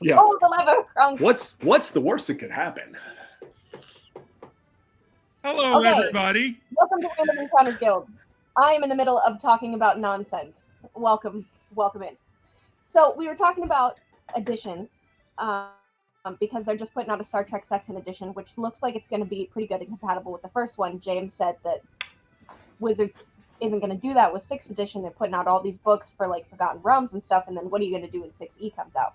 Yeah. Oh, the lever crunk. What's the worst that could happen? Hello, Okay. everybody. Welcome to Random Encounters Guild. I am in the middle of talking about nonsense. Welcome in. So we were talking about editions, because they're just putting out a Star Trek Second edition, which looks like it's going to be pretty good and compatible with the first one. James said that Wizards isn't going to do that with 6th edition. They're putting out all these books for like Forgotten Realms and stuff, and then what are you going to do when 6E comes out?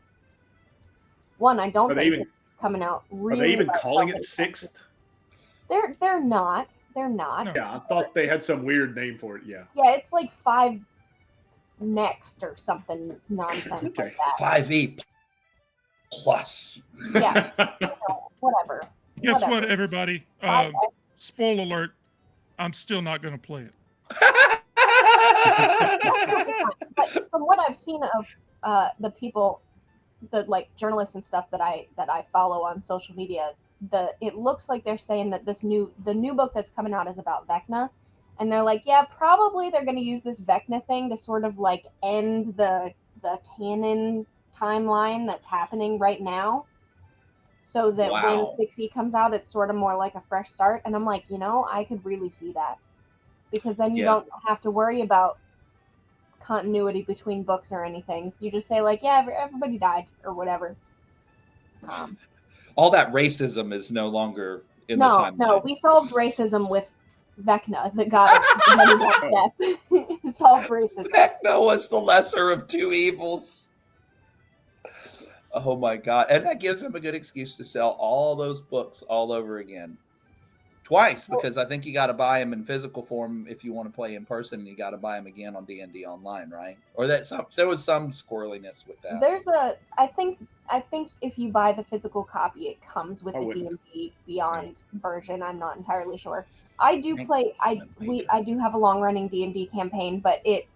One, I don't think it's coming out really. Are they even calling it 6th? They're not. They're not. No. Yeah, I thought they had some weird name for it. Yeah. Yeah, it's like 5 next or something nonsense Okay. like that. 5e plus. Yeah, whatever. Guess Whatever. what, everybody? I- Spoiler alert. I'm still not going to play it. But from what I've seen of the people, the like journalists and stuff that I follow on social media, it looks like they're saying that the new book that's coming out is about Vecna, and they're like, yeah, probably they're going to use this Vecna thing to sort of like end the canon timeline that's happening right now, so that Wow. when 6E comes out, it's sort of more like a fresh start. And I'm like, I could really see that, because then you don't have to worry about continuity between books or anything. You just say like, yeah, everybody died or whatever. All that racism is no longer in the timeline. No, we solved racism with Vecna, the god of death. Solved racism. Vecna was the lesser of two evils. Oh my God. And that gives them a good excuse to sell all those books all over again. Twice, because I think you got to buy them in physical form if you want to play in person, and you got to buy them again on D&D online, right? Or there was some squirreliness with that. I think if you buy the physical copy, it comes with the D&D Beyond version. I'm not entirely sure. I do play. I do have a long running D&D campaign, but it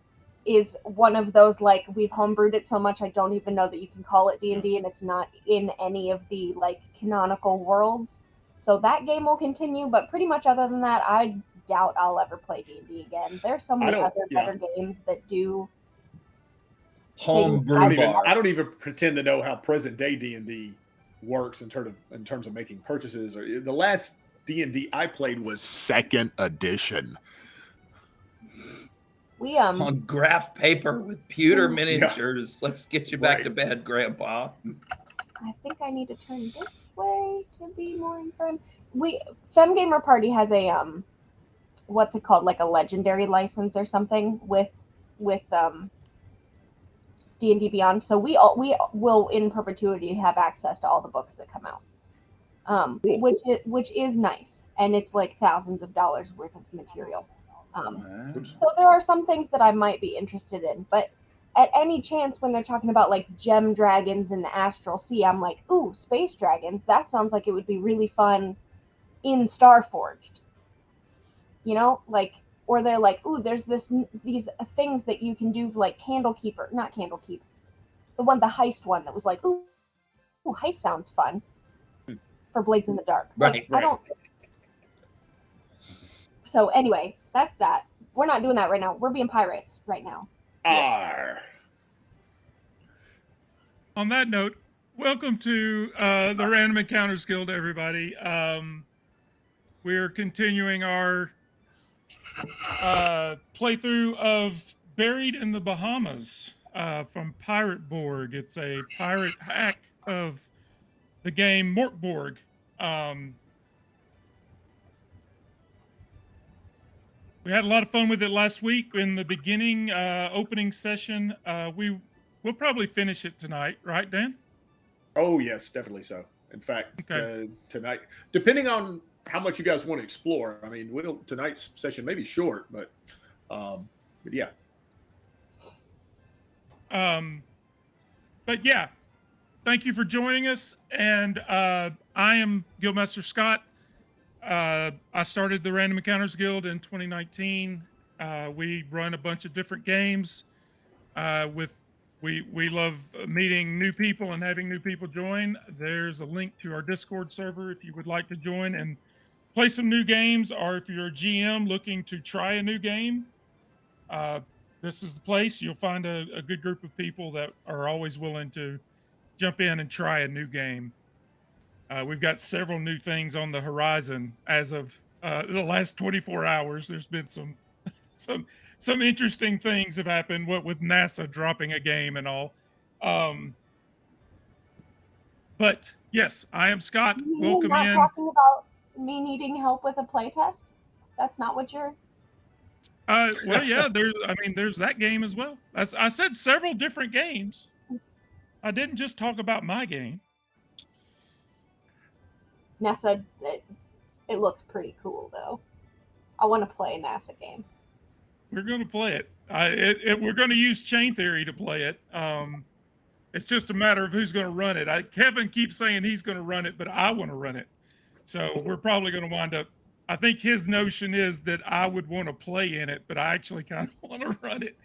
is one of those like we've homebrewed it so much I don't even know that you can call it D&D, and it's not in any of the like canonical worlds. So that game will continue, but pretty much other than that, I doubt I'll ever play D&D again. There's so many other better games that do homebrew. I don't even pretend to know how present day D&D works in terms of making purchases. Or the last D&D I played was 2nd edition. We on graph paper with pewter miniatures. Yeah. Let's get you back to bed, Grandpa. I think I need to turn this way to be more informed. Fem Gamer Party has a what's it called, like a legendary license or something with D&D Beyond. So we will in perpetuity have access to all the books that come out, which is nice, and it's like thousands of dollars worth of material. So there are some things that I might be interested in, but at any chance when they're talking about like gem dragons in the astral sea, I'm like, ooh, space dragons. That sounds like it would be really fun in Starforged. Or they're like, ooh, there's these things that you can do like not Candlekeeper, the heist one that was like, ooh, heist sounds fun for Blades in the Dark. Right. I don't. So anyway, that's that. We're not doing that right now. We're being pirates right now. On that note, welcome to the Random Encounters Guild, everybody. We're continuing our playthrough of Buried in the Bahamas from Pirate Borg. It's a pirate hack of the game Borg. We had a lot of fun with it last week in the beginning opening session. We'll probably finish it tonight, right, Dan? Oh, yes, definitely so. In fact, tonight, depending on how much you guys want to explore, I mean, tonight's session may be short, but yeah. But yeah, thank you for joining us. And I am Guildmaster Scott. I started the Random Encounters Guild in 2019. We run a bunch of different games. We love meeting new people and having new people join. There's a link to our Discord server if you would like to join and play some new games, or if you're a GM looking to try a new game, this is the place. You'll find a good group of people that are always willing to jump in and try a new game. We've got several new things on the horizon as of the last 24 hours. There's been some interesting things have happened. What with NASA dropping a game and all. But yes, I am Scott. Welcome not in. Talking about me needing help with a playtest. That's not what you're. Well, yeah. There's that game as well. I said several different games. I didn't just talk about my game. NASA, it looks pretty cool though. I want to play a NASA game. We're going to play it. We're going to use chain theory to play it. It's just a matter of who's going to run it. Kevin keeps saying he's going to run it, but I want to run it. So we're probably going to wind up. I think his notion is that I would want to play in it, but I actually kind of want to run it.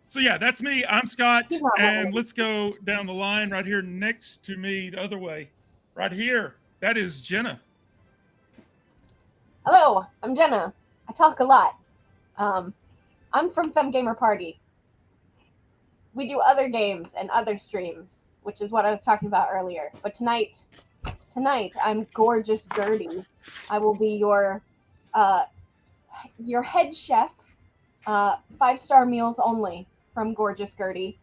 So yeah, that's me. I'm Scott, and let's go down the line right here next to me, the other way, right here. That is Jenna. Hello, I'm Jenna. I talk a lot. I'm from Fem Gamer Party. We do other games and other streams, which is what I was talking about earlier. But tonight I'm gorgeous Gertie. I will be your head chef. 5-star meals only from gorgeous Gertie.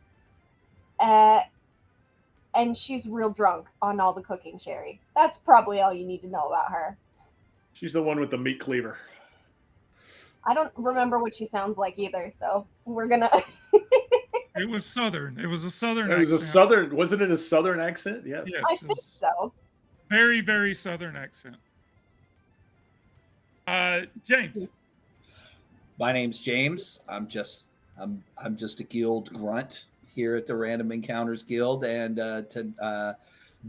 And she's real drunk on all the cooking, Sherry. That's probably all you need to know about her. She's the one with the meat cleaver. I don't remember what she sounds like either, so we're gonna. It was Southern. It was a Southern accent. Wasn't it a Southern accent? Yes. I think so. Very, very Southern accent. James. My name's James. I'm just a guild grunt here at the Random Encounters Guild, and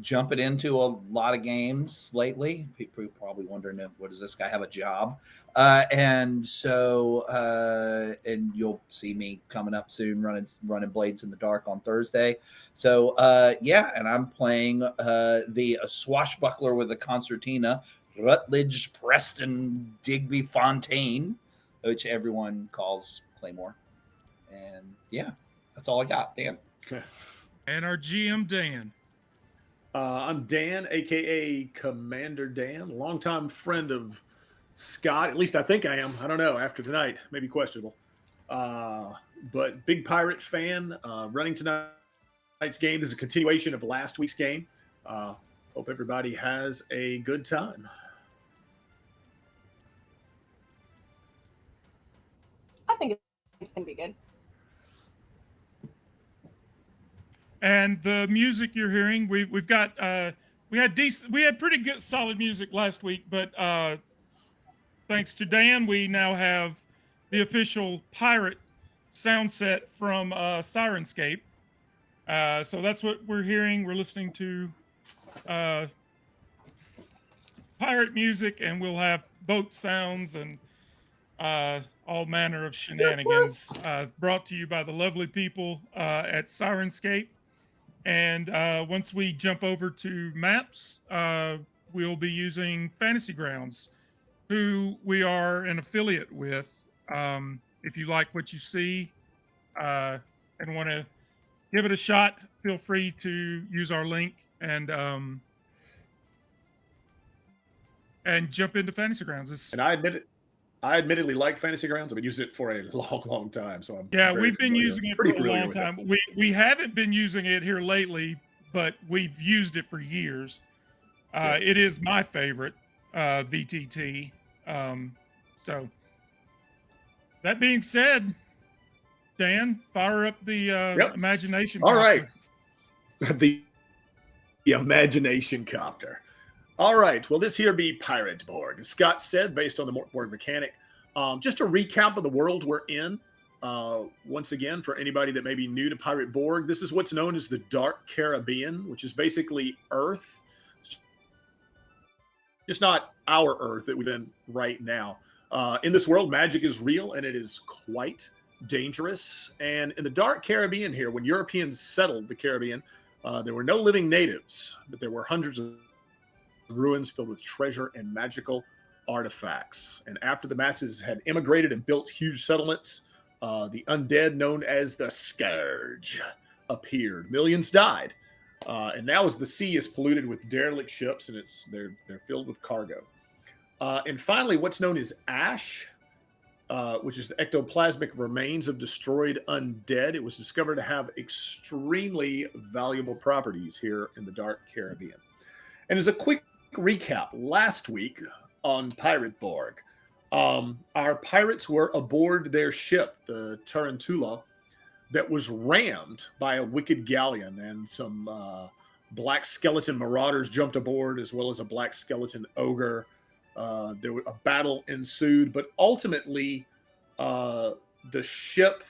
jumping into a lot of games lately. People are probably wondering, what does this guy have a job? And you'll see me coming up soon running Blades in the Dark on Thursday. So and I'm playing the swashbuckler with a concertina, Rutledge Preston Digby Fontaine, which everyone calls Claymore. And yeah, that's all I got, Dan. And our GM, Dan. I'm Dan, a.k.a. Commander Dan, longtime friend of Scott. At least I think I am. I don't know. After tonight, maybe questionable. But big Pirate fan. Running tonight's game. This is a continuation of last week's game. Hope everybody has a good time. I think it's going to be good. And the music you're hearing, we've got we had pretty good solid music last week, but thanks to Dan, we now have the official pirate sound set from Sirenscape. So that's what we're hearing. We're listening to pirate music, and we'll have boat sounds and all manner of shenanigans brought to you by the lovely people at Sirenscape. And once we jump over to maps, we'll be using Fantasy Grounds, who we are an affiliate with. If you like what you see and want to give it a shot, feel free to use our link and jump into Fantasy Grounds. And I admittedly like Fantasy Grounds. I've been using it for a long, long time. So we've been using it for a long time. We haven't been using it here lately, but we've used it for years. It is my favorite VTT. So that being said, Dan, fire up the imagination. All right. The imagination copter. All right. Well, this here be Pirate Borg. As Scott said, based on the Borg mechanic. Just a recap of the world we're in. Once again, for anybody that may be new to Pirate Borg, this is what's known as the Dark Caribbean, which is basically Earth. Just not our Earth that we've in right now. In this world, magic is real, and it is quite dangerous. And in the Dark Caribbean here, when Europeans settled the Caribbean, there were no living natives, but there were hundreds of ruins filled with treasure and magical artifacts. And after the masses had immigrated and built huge settlements, the undead known as the Scourge appeared. Millions died, And now as the sea is polluted with derelict ships, and they're filled with cargo. And finally, what's known as ash, which is the ectoplasmic remains of destroyed undead. It was discovered to have extremely valuable properties here in the Dark Caribbean. And as a quick recap, last week on Pirate Borg, our pirates were aboard their ship, the Tarantula, that was rammed by a wicked galleon, and some black skeleton marauders jumped aboard, as well as a black skeleton ogre. A battle ensued, but ultimately their ship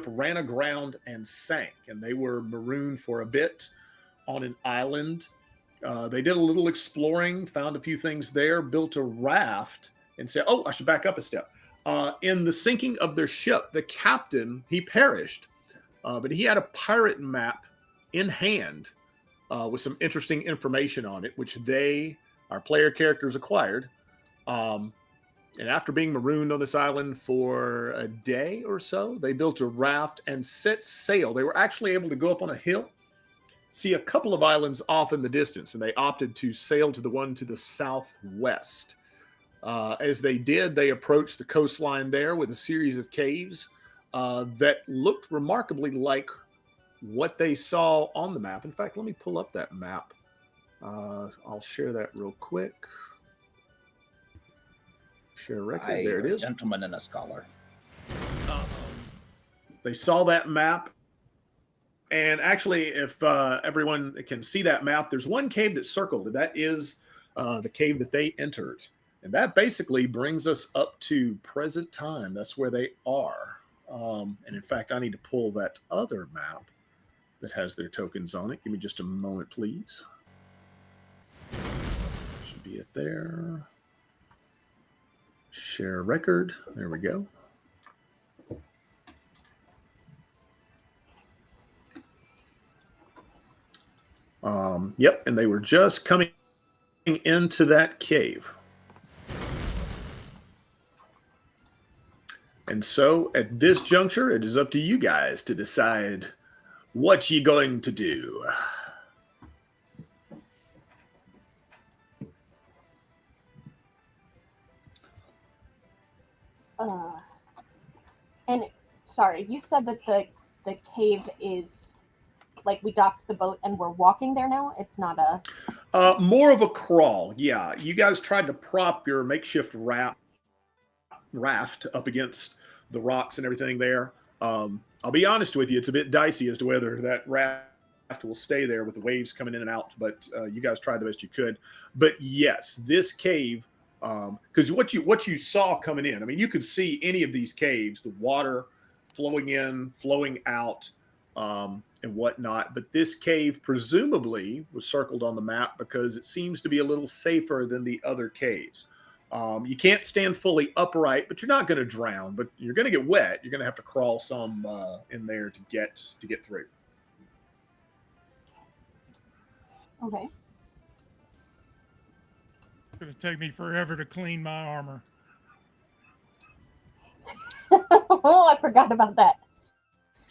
ran aground and sank, and they were marooned for a bit on an island. They did a little exploring, found a few things there, built a raft, and said, I should back up a step. In the sinking of their ship, the captain, he perished, but he had a pirate map in hand with some interesting information on it, which our player characters, acquired. And after being marooned on this island for a day or so, they built a raft and set sail. They were actually able to go up on a hill, see a couple of islands off in the distance, and they opted to sail to the one to the southwest. As they did, they approached the coastline there with a series of caves that looked remarkably like what they saw on the map. In fact, let me pull up that map. I'll share that real quick. Share record. There it is. Gentleman and a scholar. They saw that map. And actually, if everyone can see that map, there's one cave that's circled. And that is the cave that they entered. And that basically brings us up to present time. That's where they are. And in fact, I need to pull that other map that has their tokens on it. Give me just a moment, please. Should be it there. Share record. There we go. Yep, and they were just coming into that cave. And so at this juncture, it is up to you guys to decide what you're going to do. And sorry, you said that the cave is like we docked the boat and we're walking there now? It's not a... More of a crawl, yeah. You guys tried to prop your makeshift raft up against the rocks and everything there. I'll be honest with you, it's a bit dicey as to whether that raft will stay there with the waves coming in and out, but you guys tried the best you could. But yes, this cave, because what you saw coming in, I mean, you could see any of these caves, the water flowing in, flowing out, and whatnot. But this cave presumably was circled on the map because it seems to be a little safer than the other caves. You can't stand fully upright, but you're not going to drown. But you're going to get wet. You're going to have to crawl some in there to get through. Okay. It's going to take me forever to clean my armor. Oh, I forgot about that.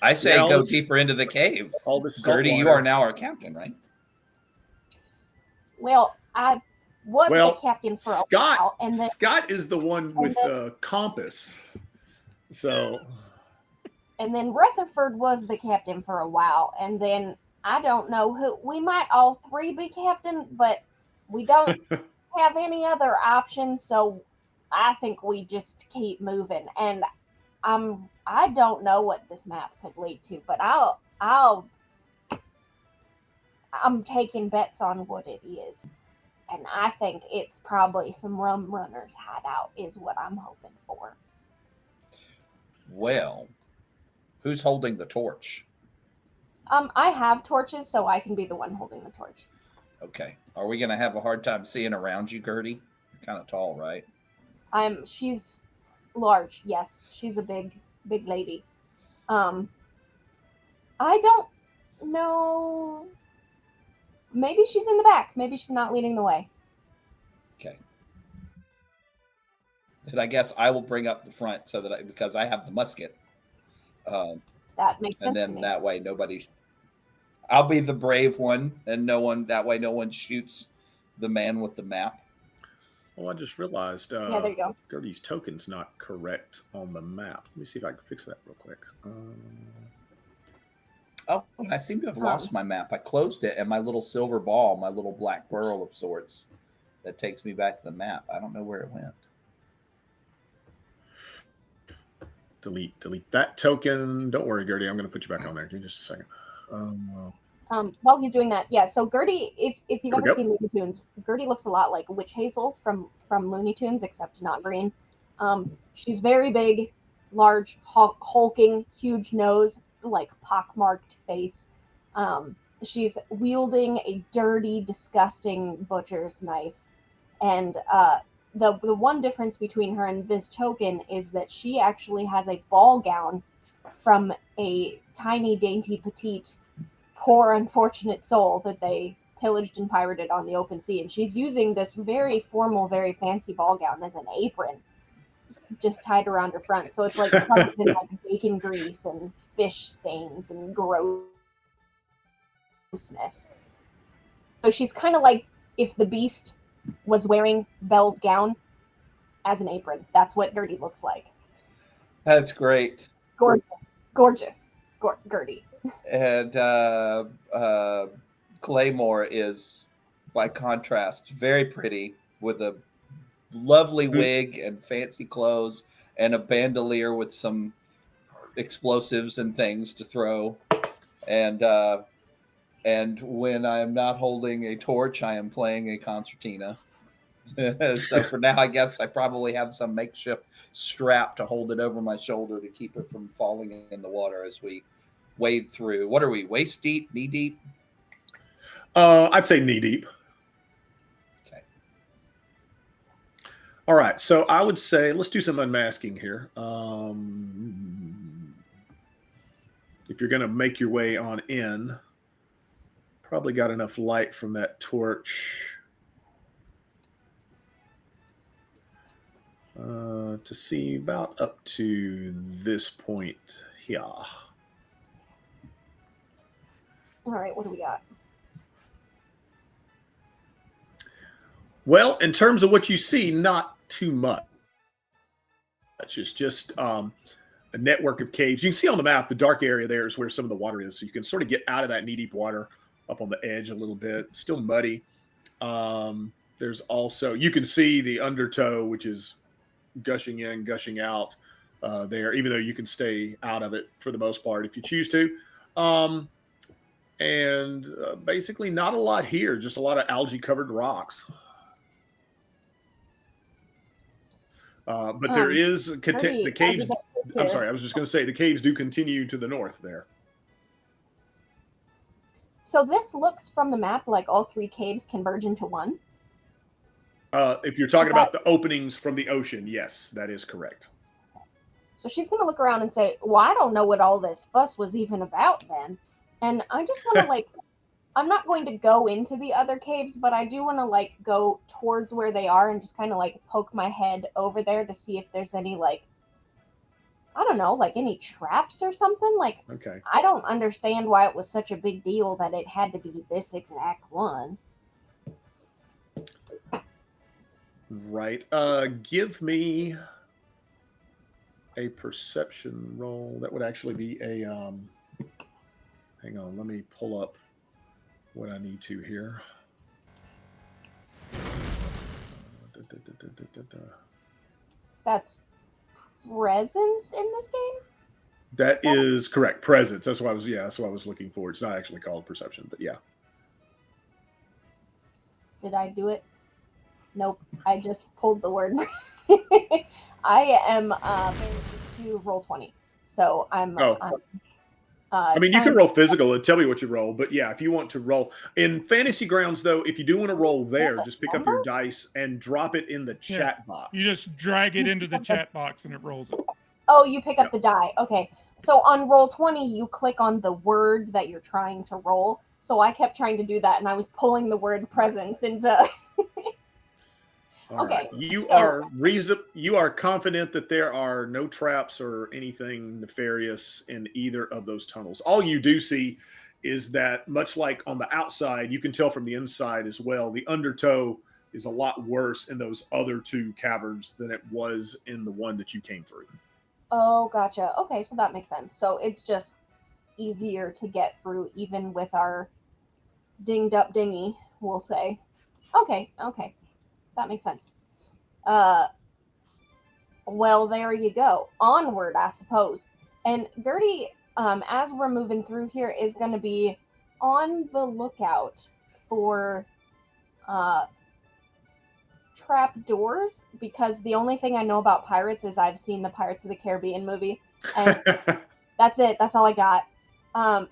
I say go deeper into the cave. All this Gertie, you are now our captain, right? Well, I was the captain for a while. And then, Scott is the one with the compass. So. And then Rutherford was the captain for a while. And then I don't know who. We might all three be captain, but we don't have any other options. So I think we just keep moving. And I don't know what this map could lead to, but I'm taking bets on what it is. And I think it's probably some rum runners hideout is what I'm hoping for. Well, who's holding the torch? I have torches, so I can be the one holding the torch. Okay. Are we going to have a hard time seeing around you, Gertie? You're kind of tall, right? She's large. Yes, she's a big lady. I don't know. Maybe she's in the back. Maybe she's not leading the way. Okay. And I guess I will bring up the front so that because I have the musket. That makes sense. And then to me. that way I'll be the brave one, and no one shoots the man with the map. Oh, I just realized Yeah, there you go. Gertie's token's not correct on the map. Let me see if I can fix that real quick. Oh, I seem to have lost my map. I closed it, and my little silver ball, my little black burl of sorts, that takes me back to the map. I don't know where it went. Delete that token. Don't worry, Gertie. I'm going to put you back on there. Give me just a second. While he's doing that, yeah. So Gertie, if you've ever seen Looney Tunes, Gertie looks a lot like Witch Hazel from Looney Tunes, except not green. She's very big, large, hulking, huge nose, like pockmarked face. She's wielding a dirty, disgusting butcher's knife, and the one difference between her and this token is that she actually has a ball gown from a tiny, dainty, petite, poor, unfortunate soul that they pillaged and pirated on the open sea, and she's using this very formal, very fancy ball gown as an apron, just tied around her front. So it's like covered in like bacon grease and fish stains and grossness. So she's kind of like if the Beast was wearing Belle's gown as an apron. That's what Gertie looks like. That's great. Gorgeous, Gertie. And Claymore is, by contrast, very pretty with a lovely wig and fancy clothes and a bandolier with some explosives and things to throw. And when I am not holding a torch, I am playing a concertina. So for now, I guess I probably have some makeshift strap to hold it over my shoulder to keep it from falling in the water as we wade through. What are we, waist deep, knee deep? I'd say knee deep. Okay. All right. So I would say let's do some unmasking here. If you're going to make your way on in, probably got enough light from that torch to see about up to this point here. All right, what do we got? Well, in terms of what you see, not too much. It's just a network of caves. You can see on the map, the dark area there is where some of the water is. So you can sort of get out of that knee-deep water up on the edge a little bit. Still muddy. There's also, you can see the undertow, which is gushing in, gushing out there, even though you can stay out of it for the most part if you choose to. And basically not a lot here, just a lot of algae-covered rocks. But there is the caves. I'm sorry, I was just going to say the caves do continue to the north there. So this looks from the map like all three caves converge into one. If you're talking about the openings from the ocean, yes, that is correct. So she's going to look around and say, well, I don't know what all this fuss was even about then. And I just want to like, I'm not going to go into the other caves, but I do want to like go towards where they are and just kind of like poke my head over there to see if there's any like, I don't know, like any traps or something. Like, okay. I don't understand why it was such a big deal that it had to be this exact one. Right. Give me a perception roll. That would actually be a hang on, let me pull up what I need to here. That's presence in this game? That is correct. Presence. That's what I was looking for. It's not actually called perception, but yeah. Did I do it? Nope. I just pulled the word. I am to roll 20. So I'm I mean, you can roll physical and tell me what you roll, but yeah, if you want to roll in Fantasy Grounds, though, if you do want to roll there, just pick up your dice and drop it in the chat box. You just drag it into the chat box and it rolls it. Oh, you pick up the die. Okay. So on roll 20, you click on the word that you're trying to roll. So I kept trying to do that, and I was pulling the word presence into. Okay. Right. You are confident that there are no traps or anything nefarious in either of those tunnels. All you do see is that much like on the outside, you can tell from the inside as well, the undertow is a lot worse in those other two caverns than it was in the one that you came through. Oh, gotcha. Okay, so that makes sense. So it's just easier to get through even with our dinged up dinghy, we'll say. Okay, that makes sense. Well, there you go. Onward, I suppose. And Gertie, as we're moving through here, is going to be on the lookout for trap doors, because the only thing I know about pirates is I've seen the Pirates of the Caribbean movie, and that's it. That's all I got.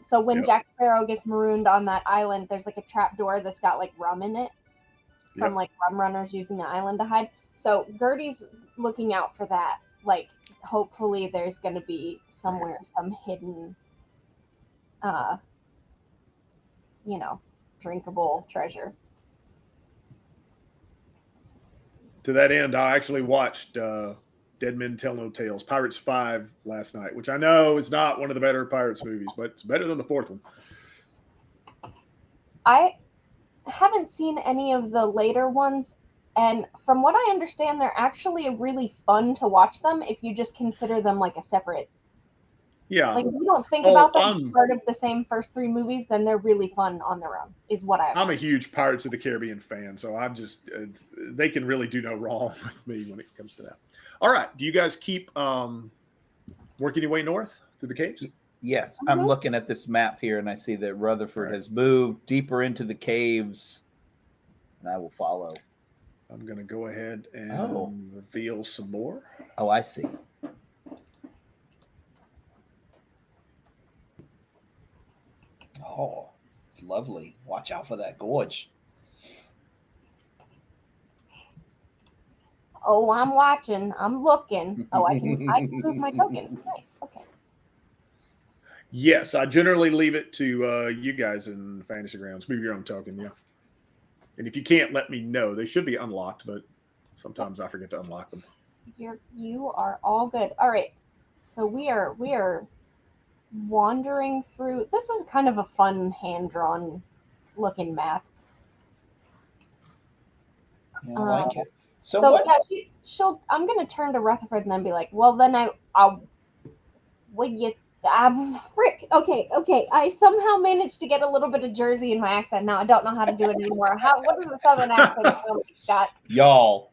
So when Jack Sparrow gets marooned on that island, there's like a trap door that's got like rum in it from like rum runners using the island to hide. So Gertie's looking out for that. Like, hopefully there's going to be somewhere some hidden, drinkable treasure. To that end, I actually watched Dead Men Tell No Tales, Pirates 5 last night, which I know is not one of the better Pirates movies, but it's better than the fourth one. I haven't seen any of the later ones, and from what I understand, they're actually really fun to watch them if you just consider them like a separate. Yeah. Like, if you don't think about them as part of the same first three movies, then they're really fun on their own, is what I'm a huge Pirates of the Caribbean fan, so I'm just, they can really do no wrong with me when it comes to that. All right. Do you guys keep working your way north through the caves? Yes. I'm looking at this map here, and I see that Rutherford has moved deeper into the caves, and I will follow. I'm going to go ahead and reveal some more. Oh, I see. Oh, it's lovely. Watch out for that gorge. Oh, I'm watching. I'm looking. Oh, I can move my token. Nice. Okay. Yes, I generally leave it to you guys in Fantasy Grounds. Move your own token, yeah. And if you can't, let me know. They should be unlocked, but sometimes I forget to unlock them. You are all good. All right. So we are wandering through. This is kind of a fun hand-drawn looking map. Yeah, I like it. So yeah, I'm gonna turn to Rutherford and then be like, well, then frick. Okay. I somehow managed to get a little bit of Jersey in my accent. Now I don't know how to do it anymore. What does the Southern accent sound like, Scott? Y'all.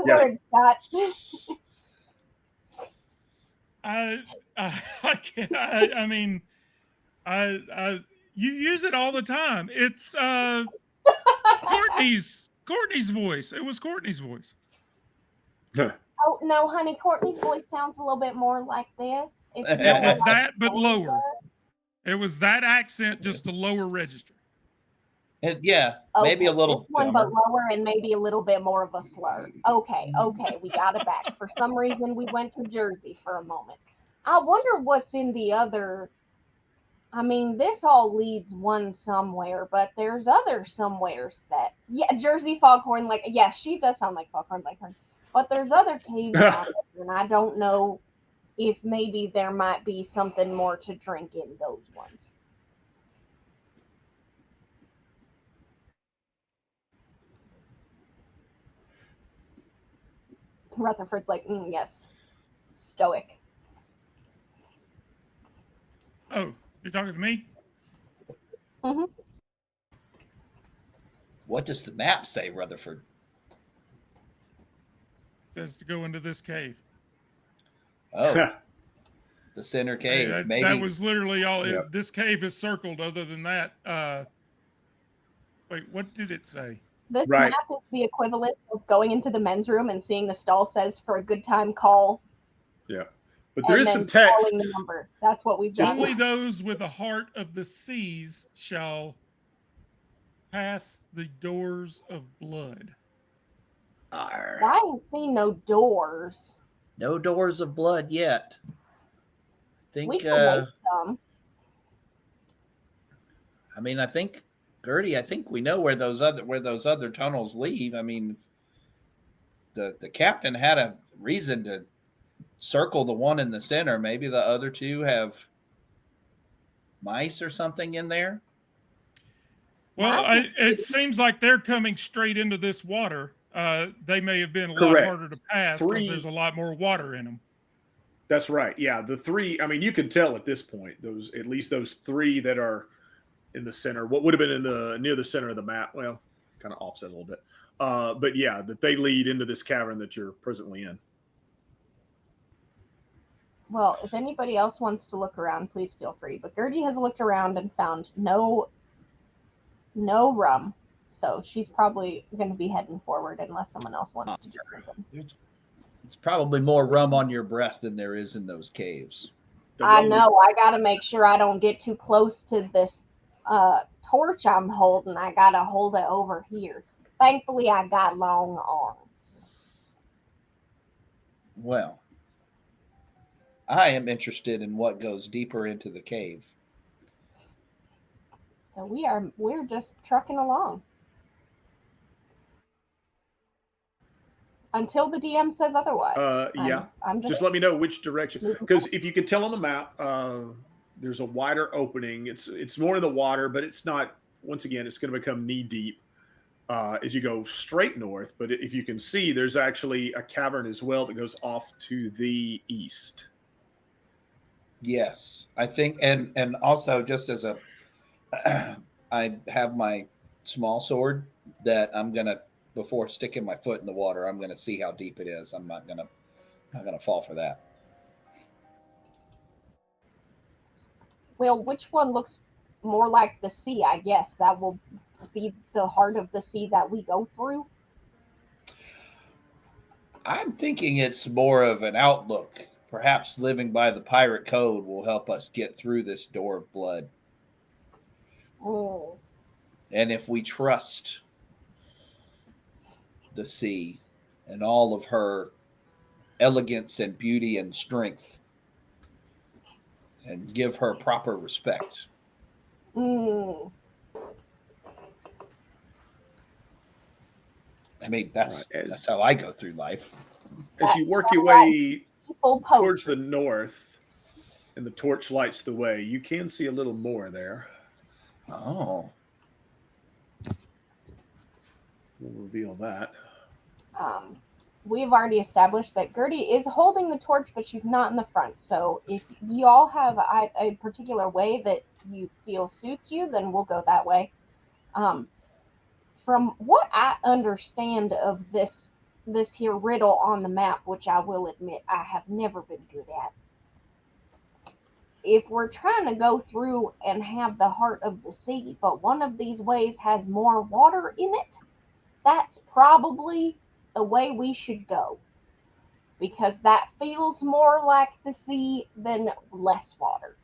Word, Scott. I can't. I mean, you use it all the time. It's Courtney's voice. It was Courtney's voice. Oh no, honey, Courtney's voice sounds a little bit more like this. It was that, but lower. It was that accent, just a lower register. Maybe a little this one, but lower and maybe a little bit more of a slur. Okay, we got it back. For some reason, we went to Jersey for a moment. I wonder what's in the other. I mean, this all leads one somewhere, but there's other somewheres that, Jersey Foghorn, she does sound like Foghorn Leghorn, but there's other caves out there, and I don't know if maybe there might be something more to drink in those ones. Rutherford's like, yes, stoic. Oh, you're talking to me? Mm-hmm. What does the map say, Rutherford? It says to go into this cave. Oh, the center cave. That was literally all. Yep. This cave is circled. Other than that, wait, what did it say? This map is the equivalent of going into the men's room and seeing the stall says for a good time call. Yeah. But there is some text. The number. That's what we've done. Only those with a heart of the seas shall pass the doors of blood. I ain't seen no doors. No doors of blood yet. I think we can make some. I mean, I think Gertie, we know where those other tunnels leave. I mean, the captain had a reason to circle the one in the center. Maybe the other two have mice or something in there? Well, it seems like they're coming straight into this water. They may have been a lot Correct. harder to pass because there's a lot more water in them. That's right. Yeah, the three. I mean, you can tell at this point at least those three that are in the center. What would have been in the near the center of the map? Well, kind of offset a little bit. But yeah, that they lead into this cavern that you're presently in. Well, if anybody else wants to look around, please feel free. But Gertie has looked around and found no rum, so she's probably going to be heading forward unless someone else wants to do something. It's probably more rum on your breath than there is in those caves. I know. I got to make sure I don't get too close to this torch I'm holding. I got to hold it over here. Thankfully, I got long arms. Well, I am interested in what goes deeper into the cave. So we're just trucking along until the DM says otherwise. Yeah. I'm just let me know which direction, because if you can tell on the map, there's a wider opening. It's more in the water, but it's not. Once again, it's going to become knee deep as you go straight north. But if you can see, there's actually a cavern as well that goes off to the east. Yes, I think, and also just as a, I have my small sword that I'm gonna, before sticking my foot in the water, I'm gonna see how deep it is. I'm not gonna fall for that. Well, which one looks more like the sea? I guess that will be the heart of the sea that we go through. I'm thinking it's more of an outlook. Perhaps living by the pirate code will help us get through this door of blood. Mm. And if we trust the sea and all of her elegance and beauty and strength and give her proper respect. Mm. I mean, that's how I go through life. As you work your way towards the north and the torch lights the way, you can see a little more there. Oh. We'll reveal that. We've already established that Gertie is holding the torch, but she's not in the front. So if you all have a particular way that you feel suits you, then we'll go that way. From what I understand of this here riddle on the map, which I will admit I have never been good at, if we're trying to go through and have the heart of the sea, but one of these ways has more water in it, that's probably the way we should go, because that feels more like the sea than less water.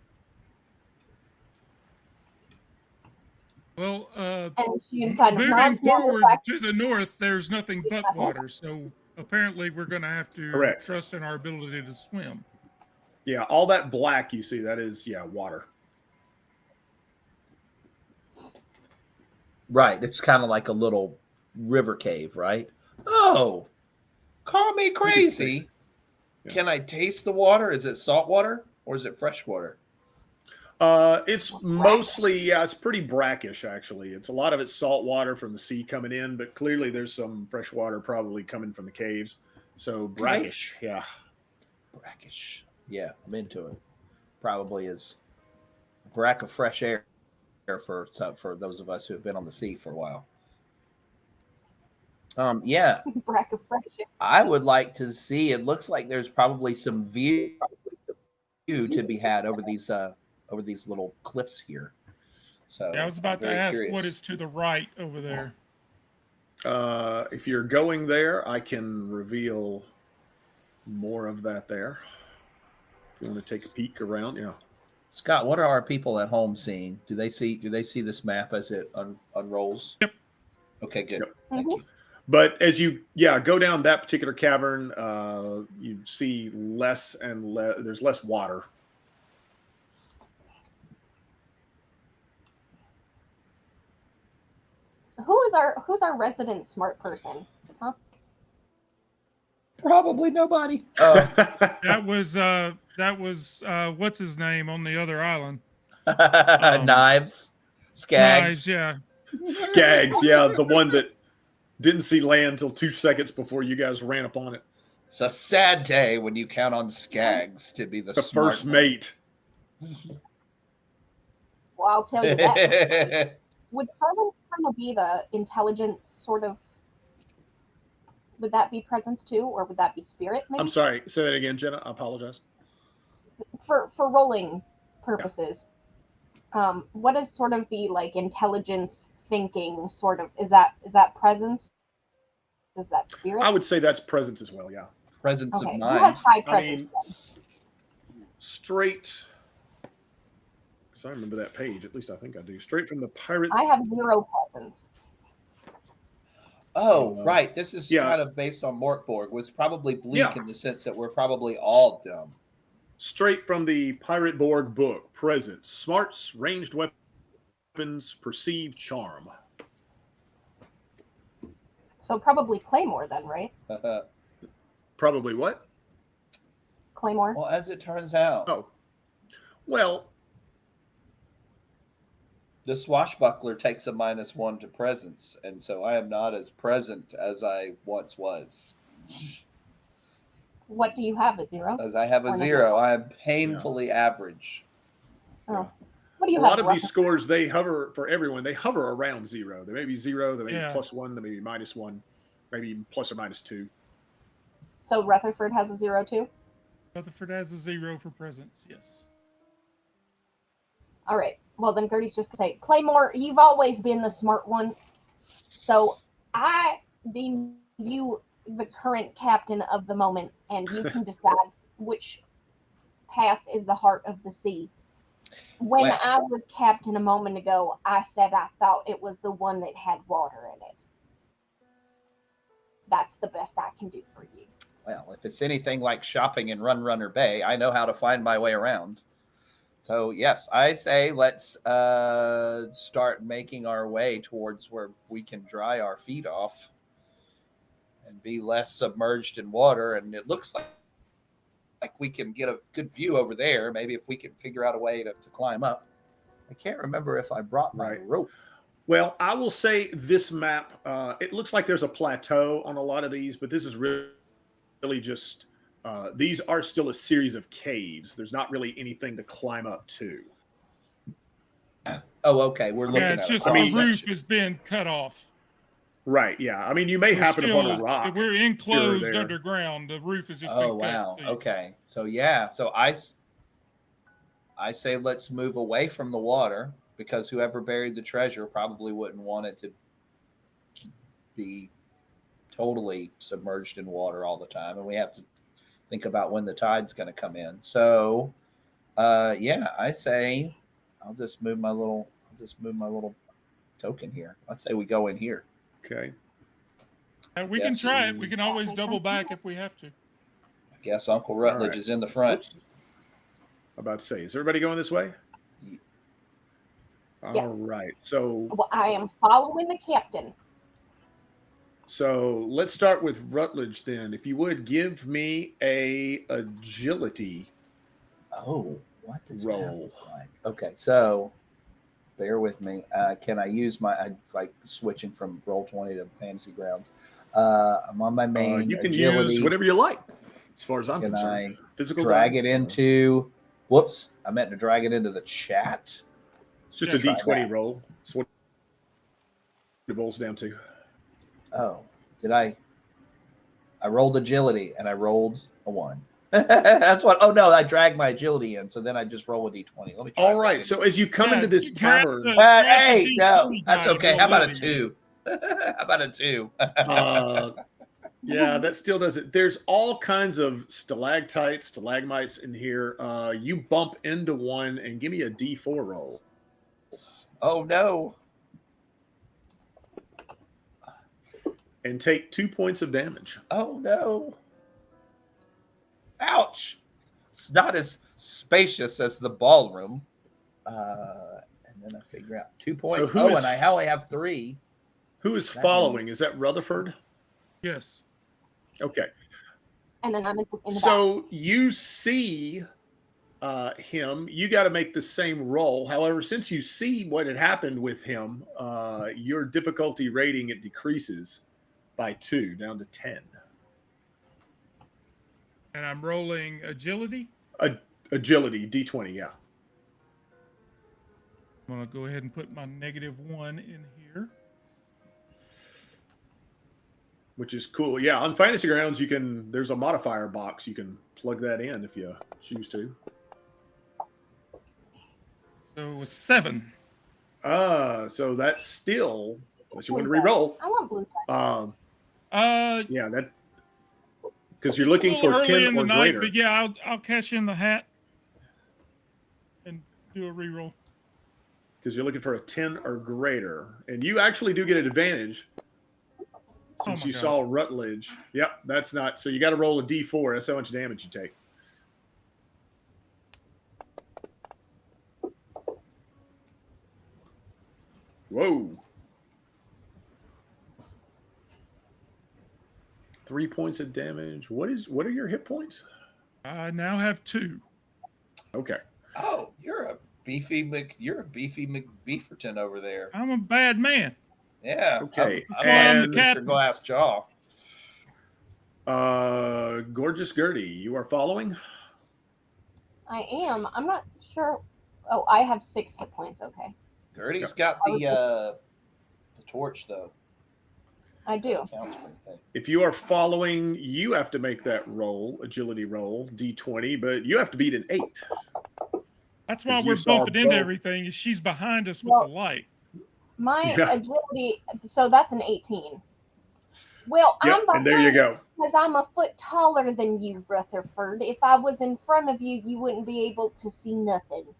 Well, kind of moving forward to the north, there's nothing but water. So apparently we're going to have to trust in our ability to swim. Yeah, all that black you see, that is, water. Right. It's kind of like a little river cave, right? Oh, call me crazy. Yeah. Can I taste the water? Is it salt water or is it fresh water? It's mostly, it's pretty brackish, actually. A lot of it's salt water from the sea coming in, but clearly there's some fresh water probably coming from the caves. So brackish, yeah. Brackish. Yeah, I'm into it. Probably is a brack of fresh air for those of us who have been on the sea for a while. Yeah. Brack of fresh air. I would like to see. It looks like there's probably some view to be had over these little cliffs here. So I was about to ask what is to the right over there. If you're going there, I can reveal more of that there. If you want to take a peek around, Scott, what are our people at home seeing? Do they see this map as it unrolls? Yep. Okay, good. Yep. Thank you. But as you go down that particular cavern, you see less and less. There's less water. Who's our resident smart person? Huh? Probably nobody. That was what's his name on the other island? Knives, Skags. Knives, yeah. Skags, yeah, the one that didn't see land until 2 seconds before you guys ran up on it. It's a sad day when you count on Skags to be the smart first one. mate. Well, I'll tell you that. Would presence kind of be the intelligence sort of? Would that be presence too, or would that be spirit? Maybe. I'm sorry. Say that again, Jenna. I apologize. For rolling purposes, what is sort of the like intelligence thinking sort of? Is that presence? Is that spirit? I would say that's presence as well. Yeah. Presence Okay. of Who mind. has high I presence? mean, straight. Because I remember that page. At least I think I do. Straight from the pirate. I have 0 presence. Oh, right. This is yeah. kind of based on Borg. Was probably bleak Yeah. in the sense that we're probably all dumb. Straight from the Pirate Borg book. Presence. Smarts, ranged weapons, perceived charm. So probably Claymore then, right? Probably what? Claymore. Well, as it turns out, Oh. Well, the swashbuckler takes a -1 to presence, and so I am not as present as I once was. What do you have? A 0? As I have a 0, I am painfully average. Oh. What do you a have? lot of these scores, they hover for everyone. They hover around 0. They may be 0, they may be +1, they may be -1, maybe even plus or -2. So Rutherford has a 0 too? Rutherford has a 0 for presence, yes. All right. Well, then Gertie's just say, Claymore, you've always been the smart one. So I deem you the current captain of the moment, and you can decide which path is the heart of the sea. When I was captain a moment ago, I said I thought it was the one that had water in it. That's the best I can do for you. Well, if it's anything like shopping in Runner Bay, I know how to find my way around. So, yes, I say let's start making our way towards where we can dry our feet off and be less submerged in water. And it looks like we can get a good view over there. Maybe if we can figure out a way to climb up. I can't remember if I brought my rope. Well, I will say this map, it looks like there's a plateau on a lot of these, but this is really just, these are still a series of caves. There's not really anything to climb up to. Oh, okay. We're looking at it's just the roof has been cut off. Right, yeah. I mean, you may happen upon a rock. We're enclosed underground. The roof is just Oh, wow. Okay. So, yeah. So, I say let's move away from the water because whoever buried the treasure probably wouldn't want it to be totally submerged in water all the time. And we have to think about when the tide's going to come in. So, yeah, I say I'll just move my little token here. I'd say we go in here. Okay. We can try it. We can always double back if we have to. I guess Uncle Rutledge is in the front. Oops. I'm about to say, is everybody going this way? Yes. All right. So well, I am following the captain. So let's start with Rutledge then. If you would give me a agility. Oh, what does roll? That look like? Okay, so bear with me. Can I use my like switching from Roll20 to Fantasy Grounds? I'm on my main. You can agility. use whatever you like, as far as I'm can concerned. I Physical drag guidance. it into? Whoops! I meant to drag it into the chat. It's just a D20 roll. That's what it boils down to. Oh, did I rolled agility and I rolled a 1. That's what. Oh no, I dragged my agility in, so then I just roll a D20. Let me. All right. So as you come into this cavern, hey, no, that's okay. How about a 2? How about a 2? Yeah, that still does it. There's all kinds of stalactites, stalagmites in here. You bump into one and give me a D4 roll. Oh no. And take 2 points of damage. Oh no. Ouch. It's not as spacious as the ballroom. And then I figure out 2 points. So and I only have 3. Who is following? Is that Rutherford? Yes. Okay. And then I'm in the So you see him, you got to make the same roll. However, since you see what had happened with him, your difficulty rating it decreases by 2 down to 10. And I'm rolling agility. Agility D20, yeah. I'm gonna go ahead and put my -1 in here. Which is cool. Yeah, on Fantasy Grounds, there's a modifier box. You can plug that in if you choose to. So it was 7. So that's still, unless you want to re-roll. I want blue tie. Yeah, that because you're looking for early 10 in the or night, greater. but yeah, I'll cash in the hat and do a reroll. Because you're looking for a 10 or greater, and you actually do get an advantage since you saw Rutledge. Yep, that's not. So you got to roll a D4. That's how much damage you take. Whoa. 3 points of damage. What are your hit points? I now have 2. Okay. Oh, you're a beefy McBeeferton over there. I'm a bad man. Yeah. Okay. I'm the Mr. captain. Glassjaw. Gorgeous Gertie, you are following? I am. I'm not sure. Oh, I have 6 hit points. Okay. Gertie's got the torch though. I do. Counts for anything. If you are following, you have to make that roll, agility roll, D20, but you have to beat an 8. That's why 'Cause we're you saw bumping into both. everything. Is she's behind us with Well, the light. My Yeah. agility, so that's an 18. Well, Yep, I'm behind and there you go. because I'm a foot taller than you, Rutherford. If I was in front of you, you wouldn't be able to see nothing.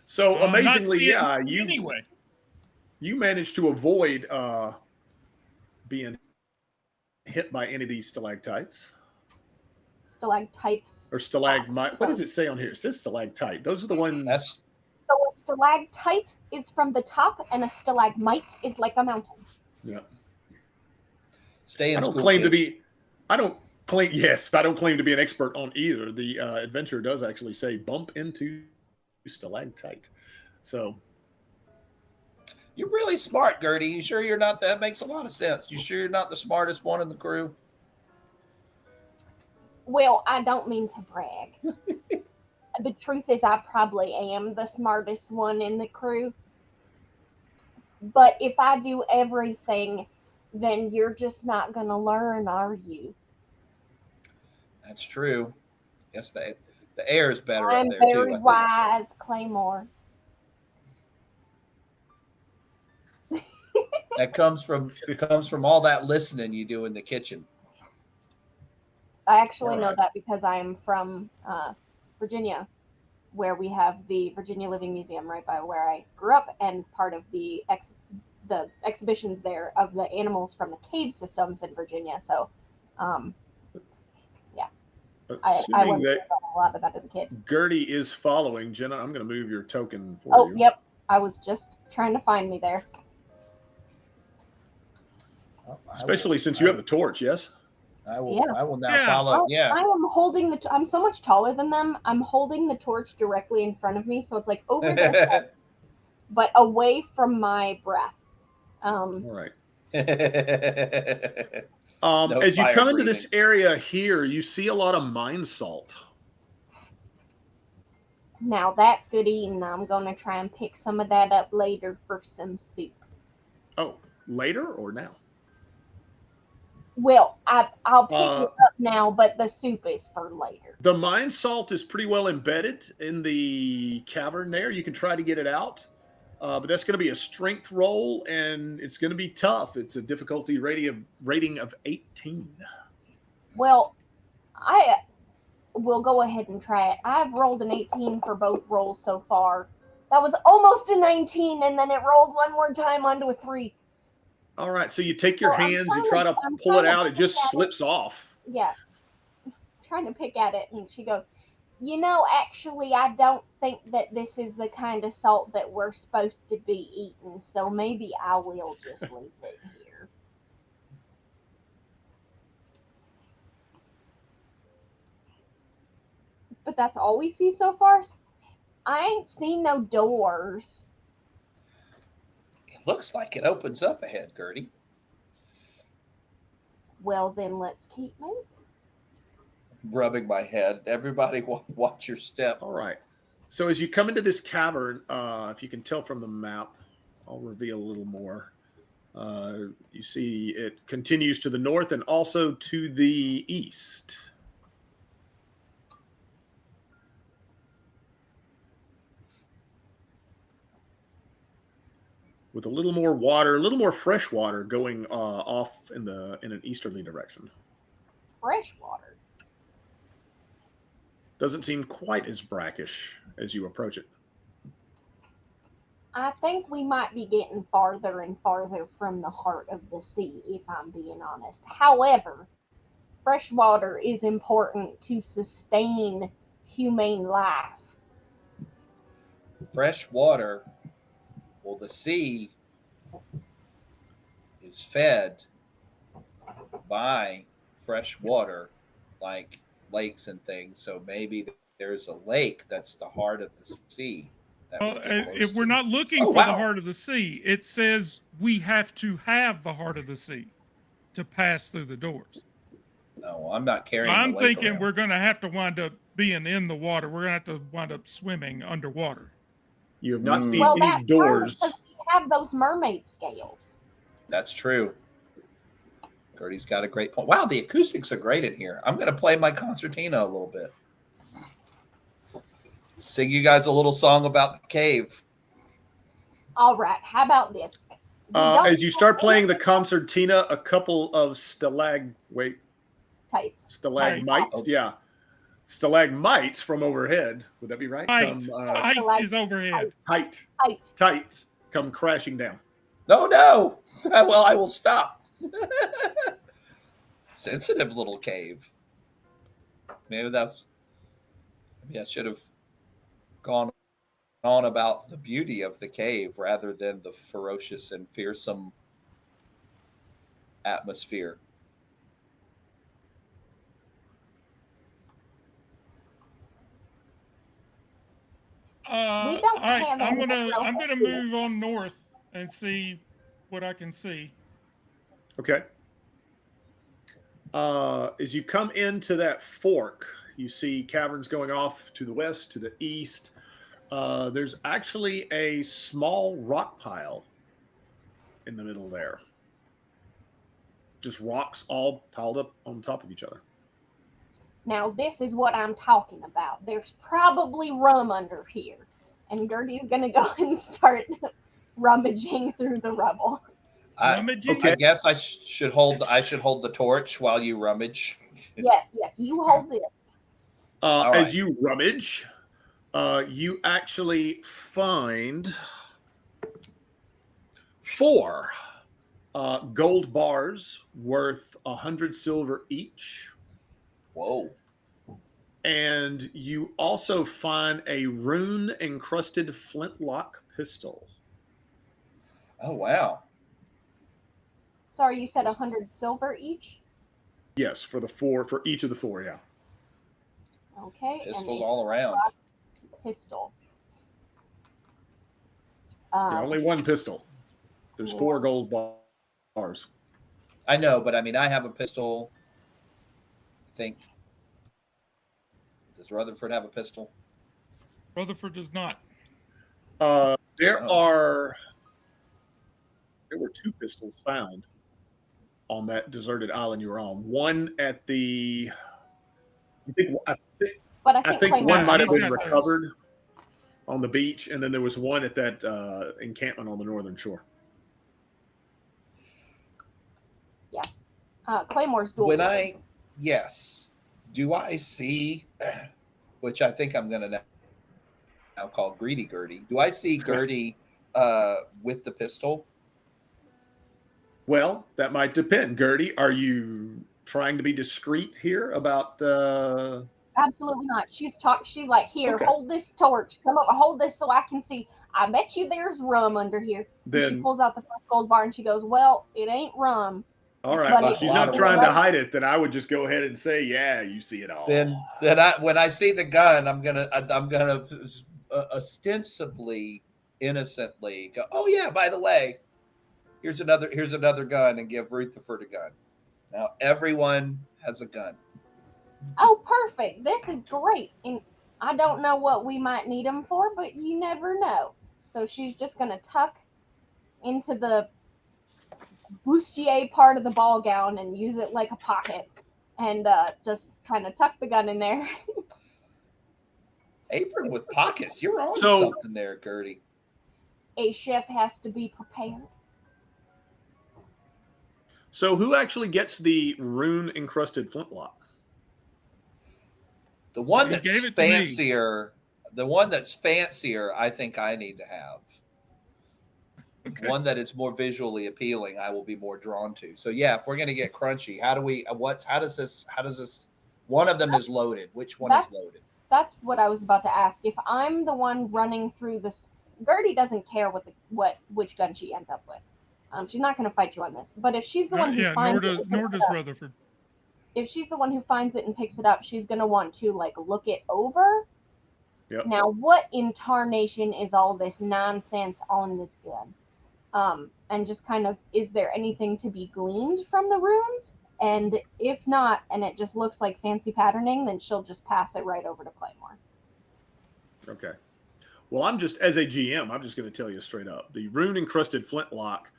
So I'm not amazingly, seeing yeah, anything anyway. you managed to avoid being hit by any of these stalactites Stalactites. or stalagmite. What does it say on here? It says stalactite. Those are the ones. So a stalactite is from the top, and a stalagmite is like a mountain. Yeah. Stay in I don't school, claim to kids. be. I don't claim to be an expert on either. The adventure does actually say bump into stalactite. So You're really smart, Gertie. You sure you're not? That makes a lot of sense. You sure you're not the smartest one in the crew? Well, I don't mean to brag. The truth is, I probably am the smartest one in the crew. But if I do everything, then you're just not going to learn, are you? That's true. Yes, the air is better I'm up there too. very I think. wise, Claymore. That comes from all that listening you do in the kitchen. I actually All know right. that because I'm from Virginia, where we have the Virginia Living Museum right by where I grew up, and part of the exhibitions there of the animals from the cave systems in Virginia. So, yeah, I assuming went that through a lot of that as a kid. Gertie is following, Jenna, I'm going to move your token for Oh, you. yep. I was just trying to find me there. Especially since you have the torch, yes? I will. Yeah. I will now Yeah. follow. Yeah. I am holding I'm so much taller than them. I'm holding the torch directly in front of me, so it's like over their head, but away from my breath. All right. No As you fire come into breathing. this area here, you see a lot of mine salt. Now that's good eating. I'm gonna try and pick some of that up later for some soup. Oh, later or now? Well, I'll pick it up now, but the soup is for later. The mine salt is pretty well embedded in the cavern there. You can try to get it out, but that's going to be a strength roll, and it's going to be tough. It's a difficulty rating of 18. Well, I will go ahead and try it. I've rolled an 18 for both rolls so far. That was almost a 19, and then it rolled one more time onto a 3. All right, so you take your Oh, I'm hands, trying you try to- to I'm pull it trying to out, it pick just at it. slips off. Yeah. Trying to pick at it, and she goes, "You know, actually, I don't think that this is the kind of salt that we're supposed to be eating, so maybe I will just leave it here." but that's all we see so far. I ain't seen no doors. It looks like it opens up ahead, Gertie. Well, then let's keep moving. Rubbing my head. Everybody, watch your step. All right. So as you come into this cavern, if you can tell from the map, I'll reveal a little more. You see it continues to the north and also to the east. With a little more water, a little more fresh water going off in an easterly direction. Fresh water. Doesn't seem quite as brackish as you approach it. I think we might be getting farther and farther from the heart of the sea, if I'm being honest. However, fresh water is important to sustain humane life. Fresh water. Well, the sea is fed by fresh water, like lakes and things. So maybe there's a lake that's the heart of the sea. If we're not looking for the heart of the sea, it says we have to have the heart of the sea to pass through the doors. No, I'm not carrying. So I'm thinking we're going to have to wind up being in the water. We're going to have to wind up swimming underwater. You have not seen any that's doors. Because we have those mermaid scales. That's true. Gertie's got a great point. Wow, the acoustics are great in here. I'm going to play my concertina a little bit. Sing you guys a little song about the cave. All right, how about this? As you start playing the concertina, a couple of stalagmites, yeah, stalagmites from overhead. Would that be right? Tight is overhead. Tights come crashing down. No. Well, I will stop. Sensitive little cave. Maybe I should have gone on about the beauty of the cave rather than the ferocious and fearsome atmosphere. All right, I'm gonna move on north and see what I can see. Okay. As you come into that fork, you see caverns going off to the west, to the east. There's actually a small rock pile in the middle there. Just rocks all piled up on top of each other. Now, this is what I'm talking about. There's probably rum under here. And Gertie's going to go and start rummaging through the rubble. I guess I should hold the torch while you rummage. Yes, you hold it. As you rummage, you actually find 4 gold bars worth 100 silver each. Whoa. And you also find a rune-encrusted flintlock pistol. Oh, wow. Sorry, you said 100 silver each? Yes, for each of the 4, yeah. Okay. Pistols all around. Pistol. Only one pistol. There's 4 gold bars. I know, but I mean, I have a pistol. I think. Does Rutherford have a pistol? Rutherford does not. There were 2 pistols found on that deserted island you were on. One at the. I think one might have been recovered on the beach, and then there was one at that encampment on the northern shore. Yeah. Claymore's dual. Do I see, which I think I'm going to now call Greedy Gertie. Do I see Gertie with the pistol? Well, that might depend. Gertie, are you trying to be discreet here about? Absolutely not. She's like, here, hold this torch. Come over, hold this so I can see. I bet you there's rum under here. Then she pulls out the first gold bar and she goes, well, it ain't rum. All right. But Well, it- she's not trying to hide it. Then I would just go ahead and say, yeah, you see it all. Then when I see the gun, I'm gonna ostensibly, innocently go, oh yeah, by the way, here's another gun, and give Rutherford a gun. Now everyone has a gun. Oh, perfect. This is great. And I don't know what we might need them for, but you never know. So she's just going to tuck into the bustier part of the ball gown and use it like a pocket and just kind of tuck the gun in there. Apron with pockets. You're on So- something there, Gertie. A chef has to be prepared. So who actually gets the rune encrusted flintlock? The one You that's gave it to me. fancier, I think I need to have. Okay. One that is more visually appealing, I will be more drawn to. So yeah, if we're gonna get crunchy, how does this one of them is loaded. Which one is loaded? That's what I was about to ask. If I'm the one running through this, Gertie doesn't care which gun she ends up with. She's not going to fight you on this. But if she's the one who finds nor does Rutherford. if she's the one who finds it and picks it up, she's going to want to like look it over. Yep. Now, what in tarnation is all this nonsense on this gun? And just kind of, is there anything to be gleaned from the runes? And if not, and it just looks like fancy patterning, then she'll just pass it right over to Claymore. Okay. Well, as a GM, I'm just going to tell you straight up. The rune encrusted flintlock,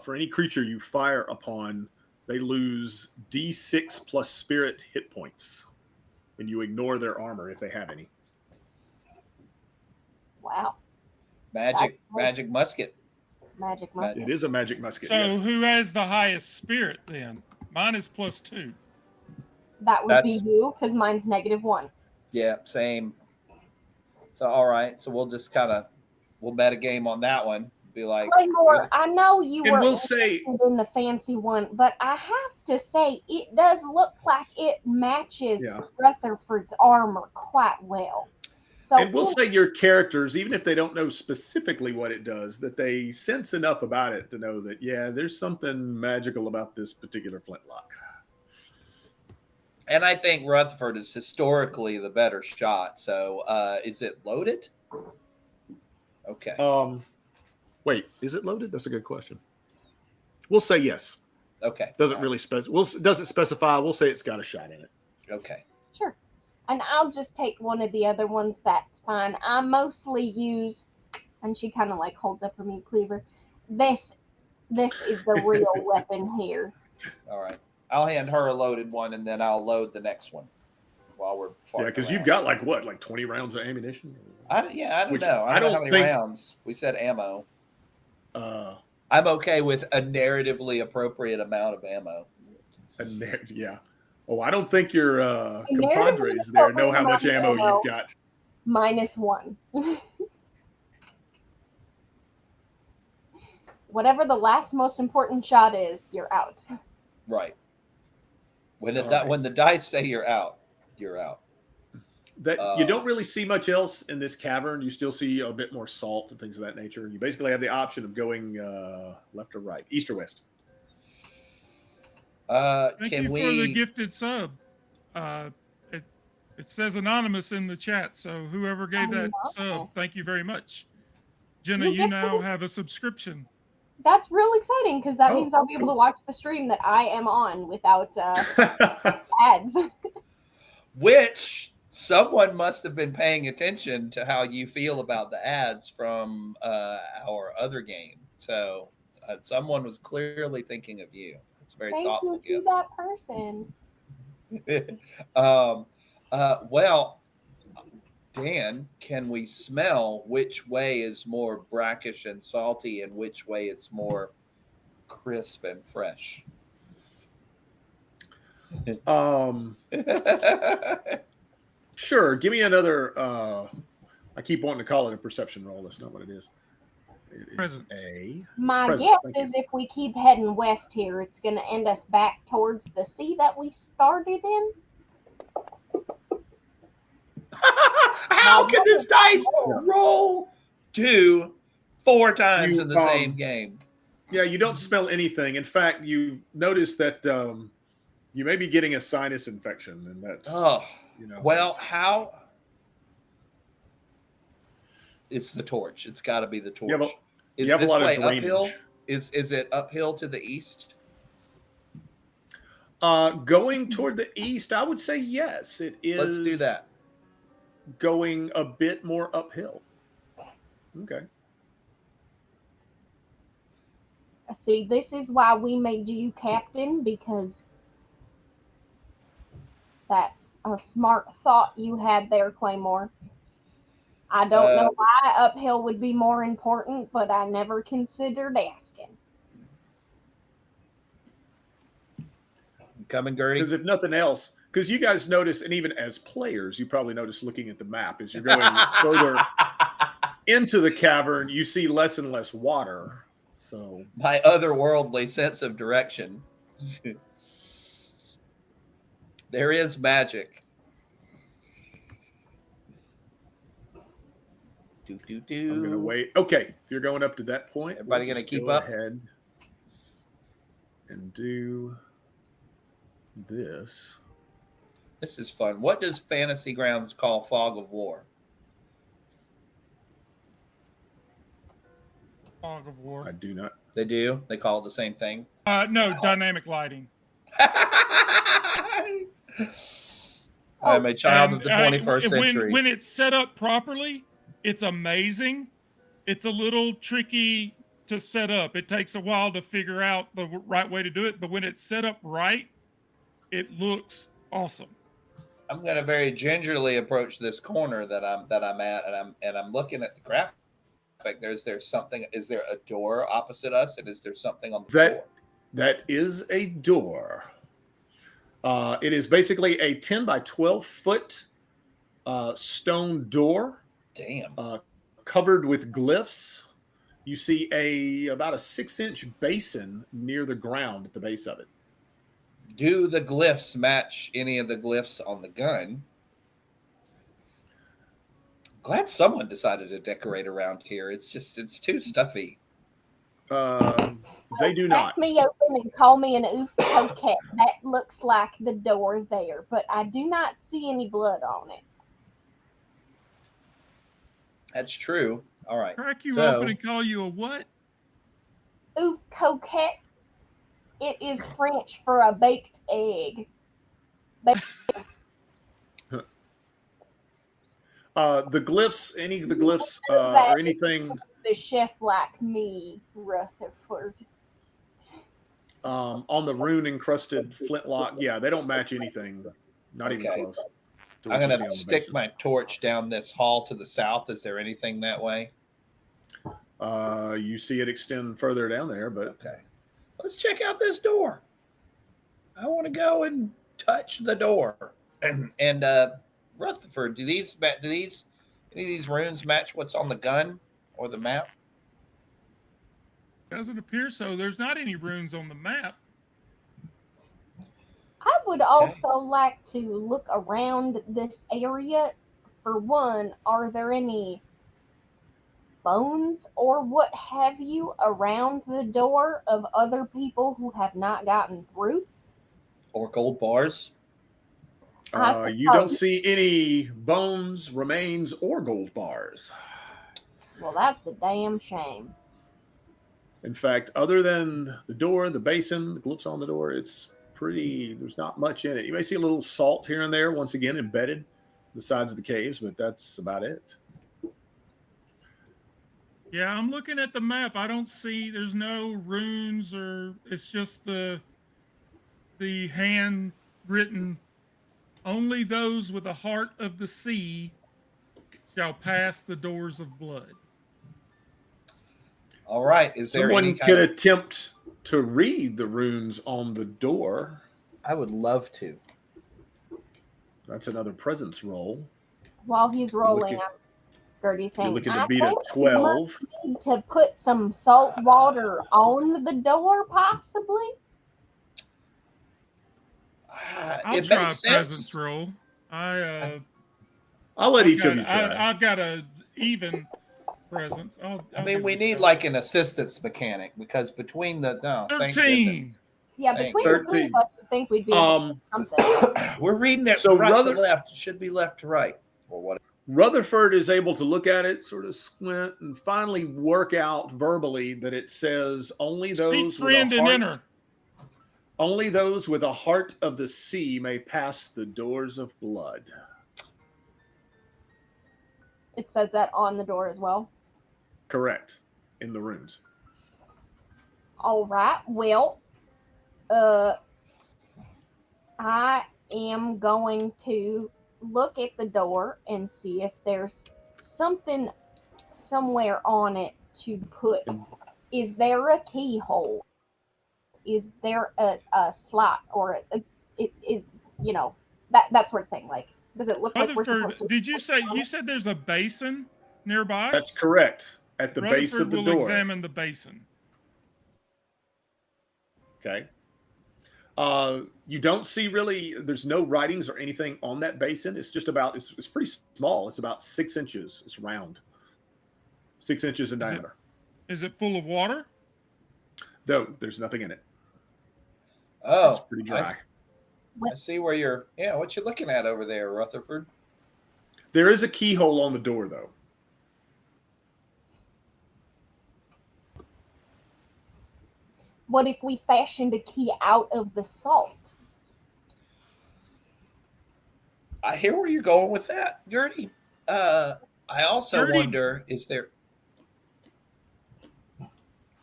for any creature you fire upon, they lose D6 plus spirit hit points. And you ignore their armor if they have any. Wow. Magic musket. Magic musket. It is a magic musket. So yes. who has the highest spirit then? Mine is +2. That would be you, because mine's -1. Yeah, same. So all right, so we'll just we'll bet a game on that one. Be like, Claymore, I know you And were we'll say- interested in the fancy one, but I have to say it does look like it matches Yeah. Rutherford's armor quite well. So And we'll say your characters, even if they don't know specifically what it does, that they sense enough about it to know that, yeah, there's something magical about this particular flintlock. and I think Rutherford is historically the better shot. So is it loaded? Okay. Wait, is it loaded? That's a good question. We'll say yes. Okay. Doesn't really doesn't specify. We'll say it's got a shot in it. Okay. sure. And I'll just take one of the other ones. That's fine. I mostly use, and she kind of like holds up her meat cleaver. This is the real weapon here. All right. I'll hand her a loaded one, and then I'll load the next one while we're Yeah, because you've got like 20 rounds of ammunition? I don't know. Which I don't know how many rounds. We said ammo. I'm okay with a narratively appropriate amount of ammo. Yeah. Oh, I don't think your compadres there know how much ammo you've got. -1. Whatever the last most important shot is, you're out. Right. When All when the dice say you're out, you're out. That you don't really see much else in this cavern. You still see a bit more salt and things of that nature. You basically have the option of going left or right, east or west. Thank you for the gifted sub. It says anonymous in the chat, so whoever gave that sub, thank you very much. Jenna, you now have a subscription. That's real exciting because that means I'll be able to watch the stream that I am on without ads. Which someone must have been paying attention to how you feel about the ads from our other game. So someone was clearly thinking of you. It's very thoughtful. Thank you to that person. Well, Dan, can we smell which way is more brackish and salty and which way it's more crisp and fresh? Sure. Give me another. I keep wanting to call it a perception roll. That's not what it is. It is Presence. My Presence, guess thank is if we keep heading west here, it's going to end us back towards the sea that we started in. How can this dice roll 4 times in the same game? Yeah, you don't smell anything. In fact, you notice that you may be getting a sinus infection, and that Well, how? It's the torch. It's got to be the torch. You have a this lot way of drainage. uphill? Is it uphill to the east? Going toward the east, I would say yes. It is. Let's do that. Going a bit more uphill. Okay. See, this is why we made you captain, because that's a smart thought you had there, Claymore. I don't know why uphill would be more important, but I never considered asking. Coming, Gertie? Because if nothing else, because you guys notice, and even as players, you probably notice looking at the map, as you're going further into the cavern, you see less and less water. So my otherworldly sense of direction. There is magic. I'm going to wait. Okay, if you're going up to that point, everybody going to keep up? Ahead and do this. This is fun. What does Fantasy Grounds call Fog of War? Fog of War. I do not. They do? They call it the same thing? No, dynamic lighting. I'm a child of the 21st century. When it's set up properly, it's amazing. It's a little tricky to set up. It takes a while to figure out the right way to do it, but when it's set up right, it looks awesome. I'm going to very gingerly approach this corner that I'm at, and I'm looking at the graphic. Is there something? Is there a door opposite us, and is there something on the floor? That is a door. It is basically a 10 by 12 foot stone door. Damn. Covered with glyphs. You see about a 6-inch basin near the ground at the base of it. Do the glyphs match any of the glyphs on the gun? Glad someone decided to decorate around here. It's too stuffy. They do not. Crack me open and call me an oof coquette. That looks like the door there, but I do not see any blood on it. That's true. All right. Crack you open and call you a what? Oof coquette. It is French for a baked egg. The glyphs, any of the glyphs or anything. The chef like me, Rutherford. On the rune encrusted flintlock, yeah, they don't match anything. Not even close. I'm going to stick my torch down this hall to the south. Is there anything that way? You see it extend further down there, but okay. Let's check out this door. I want to go and touch the door. And Rutherford, do any of these runes match what's on the gun or the map? Doesn't appear so. There's not any runes on the map. I would also like to look around this area. For one, are there any bones or what have you around the door of other people who have not gotten through? Or gold bars? You don't see any bones, remains, or gold bars. Well, that's a damn shame. In fact, other than the door, the basin, the glyphs on the door, there's not much in it. You may see a little salt here and there, once again, embedded in the sides of the caves, but that's about it. Yeah, I'm looking at the map. I don't see, there's no runes, or it's just the handwritten, only those with a heart of the sea shall pass the doors of blood. All right. Is there someone could attempt to read the runes on the door? I would love to. That's another presence roll. While he's rolling, I'm Gertie saying, you're looking to beat a 12. Need to put some salt water on the door, possibly. I'll try a presence roll. I'll let each of you try. I've got a even presence. I mean, we need like an assistance mechanic because between the thank goodness. 13. Yeah, Thank between the three of us, I think we'd be able to do something. We're reading it So right to left. It should be left to right or whatever. Rutherford is able to look at it, sort of squint, and finally work out verbally that it says only those Speak, friend, with a and heart, enter. only those with a heart of the sea may pass the doors of blood. It says that on the door as well. Correct. In the runes. All right. Well, I am going to look at the door and see if there's something somewhere on it to put. Is there a keyhole? Is there a slot or it is that sort of thing? Like, does it look like we're Rutherford, supposed to? did you said there's a basin nearby? That's correct. At the base Rutherford of the will door. examine the basin. Okay. You don't see really, there's no writings or anything on that basin. It's just about, it's pretty small. It's about 6 inches. It's round. 6 inches in diameter. Is it full of water? Though there's nothing in it. Oh, It's pretty dry. I see where you're. Yeah, what you looking at over there, Rutherford? There is a keyhole on the door, though. What if we fashioned a key out of the salt? I hear where you're going with that, Gertie. I also Gertie, wonder, is there?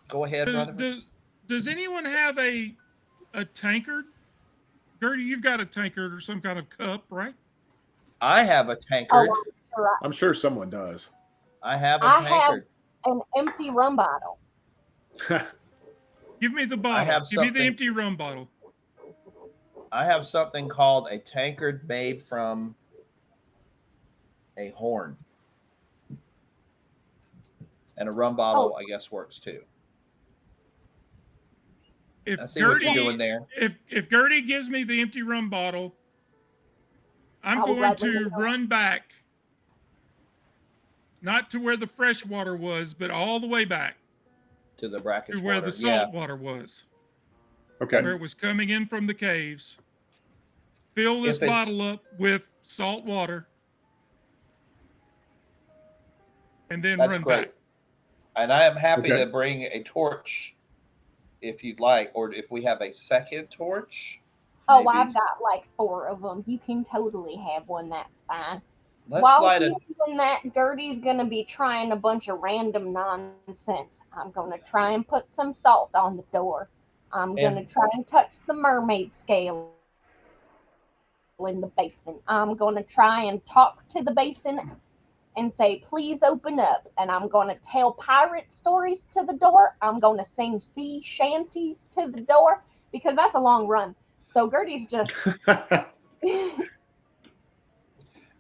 Go ahead, Rutherford. Does anyone have a tankard? Gertie, you've got a tankard or some kind of cup, right? I have a tankard. I'm sure someone does. I have a have tankard. an empty rum bottle. Give me the bottle. Give me the empty rum bottle. I have something called a tankard made from a horn. And a rum bottle, I guess, works too. If I see what you're doing there. If Gertie gives me the empty rum bottle, I'm going to run back, not to where the fresh water was, but all the way back to the brackish to where water. the salt water was. Okay. Where it was coming in from the caves. Fill this bottle up with salt water, and then run back. And I am happy to bring a torch if you'd like, or if we have a second torch. Oh, maybe. I've got like 4 of them. You can totally have one. That's fine. Let's While he's doing that, Gertie's going to be trying a bunch of random nonsense. I'm going to try and put some salt on the door. I'm going to try and touch the mermaid scale in the basin. I'm going to try and talk to the basin and say, please open up. And I'm going to tell pirate stories to the door. I'm going to sing sea shanties to the door because that's a long run. So Gertie's just...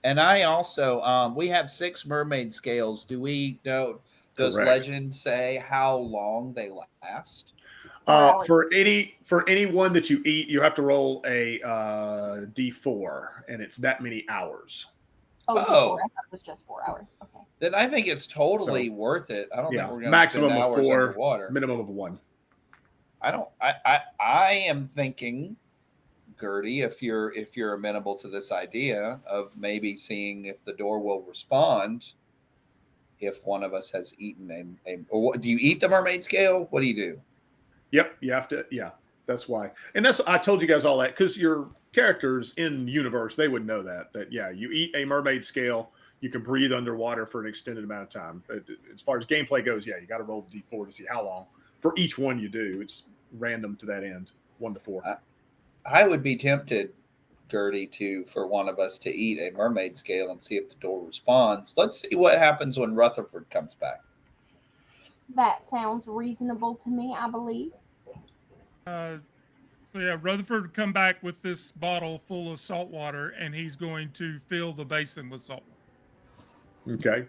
And I also, we have 6 mermaid scales. Do we know, does legend say how long they last? For any one that you eat, you have to roll a D4, and it's that many hours. Oh, I thought it was just 4 hours. Okay. Then I think it's totally worth it. I don't think we're going to maximum spend of hours 4, underwater. minimum of 1. I am thinking, Gertie, if you're amenable to this idea of maybe seeing if the door will respond if one of us has eaten do you eat the mermaid scale? What do you do? Yep, you have to. Yeah, that's why. And I told you guys all that because your characters in universe, they would know that you eat a mermaid scale, you can breathe underwater for an extended amount of time. As far as gameplay goes, you got to roll the D4 to see how long. For each one you do, it's random to that end, 1 to 4. I would be tempted, Gertie, for one of us to eat a mermaid scale and see if the door responds. Let's see what happens when Rutherford comes back. That sounds reasonable to me, I believe. Rutherford would come back with this bottle full of salt water, and he's going to fill the basin with salt. Okay.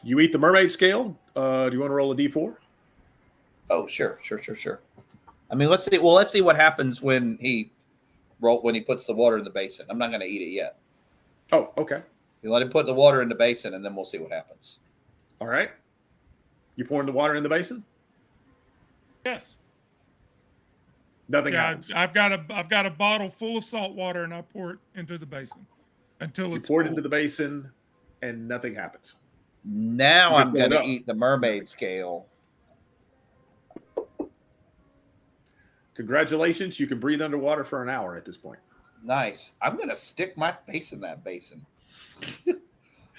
You eat the mermaid scale. Do you want to roll a D4? Oh, sure. I mean, let's see. Well, let's see what happens when he puts the water in the basin. I'm not going to eat it yet. Oh, okay. You let him put the water in the basin, and then we'll see what happens. All right. You pouring the water in the basin? Yes. Nothing Yeah, happens. I've got a bottle full of salt water, and I pour it into the basin until You it's pour it full. into the basin, and nothing happens. Now You can I'm fill going it to up. eat the mermaid scale. Congratulations, you can breathe underwater for an hour at this point. Nice. I'm going to stick my face in that basin.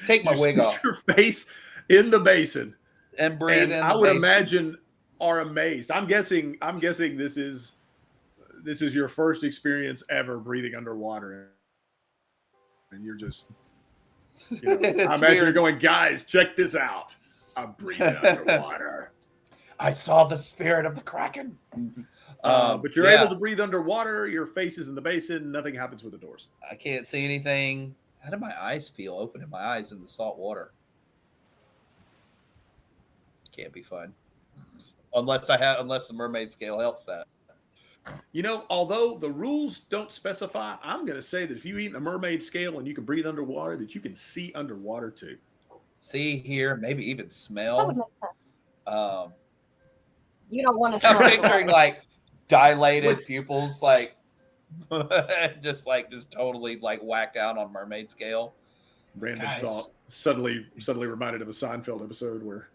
Take my You wig stick off your face in the basin, and breathe and in I the would basin. imagine are amazed. I'm guessing this is your first experience ever breathing underwater, and you're just, I imagine weird. you're going, guys, check this out. I'm breathing underwater. I saw the spirit of the Kraken. But you're able to breathe underwater. Your face is in the basin. Nothing happens with the doors. I can't see anything. How do my eyes feel opening my eyes in the salt water? Can't be fun. Unless the mermaid scale helps that. Although the rules don't specify, I'm going to say that if you eat a mermaid scale and you can breathe underwater, that you can see underwater too. See, hear, maybe even That would smell. make sense. You don't want to I'm smell picturing it. like dilated pupils, like just totally like whacked out on mermaid scale. Random Guys. thought. Suddenly reminded of a Seinfeld episode where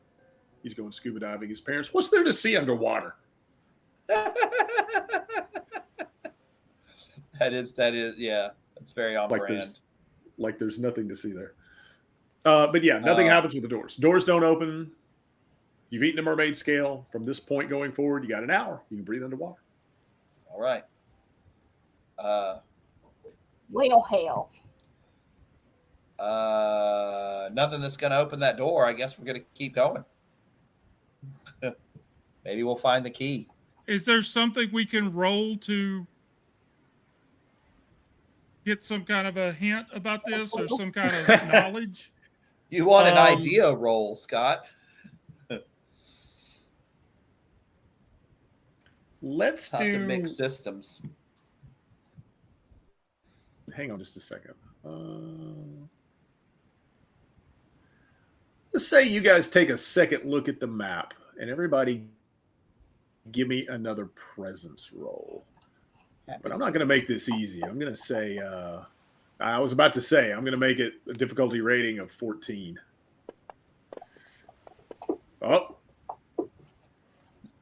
he's going scuba diving. His parents, what's there to see underwater? That is, yeah. That's very on brand. There's nothing to see there. But yeah, nothing happens with the doors. Doors don't open. You've eaten a mermaid scale. From this point going forward, you got an hour. You can breathe underwater. All right. Well, hell. Nothing that's going to open that door. I guess we're going to keep going. Maybe we'll find the key. Is there something we can roll to get some kind of a hint about this or some kind of knowledge? You want an idea roll, Scott? Let's Not do the mixed systems. Hang on just a second. Let's say you guys take a second look at the map, and everybody give me another presence roll. But I'm not going to make this easy. I'm going to say, I'm going to make it a difficulty rating of 14. Oh.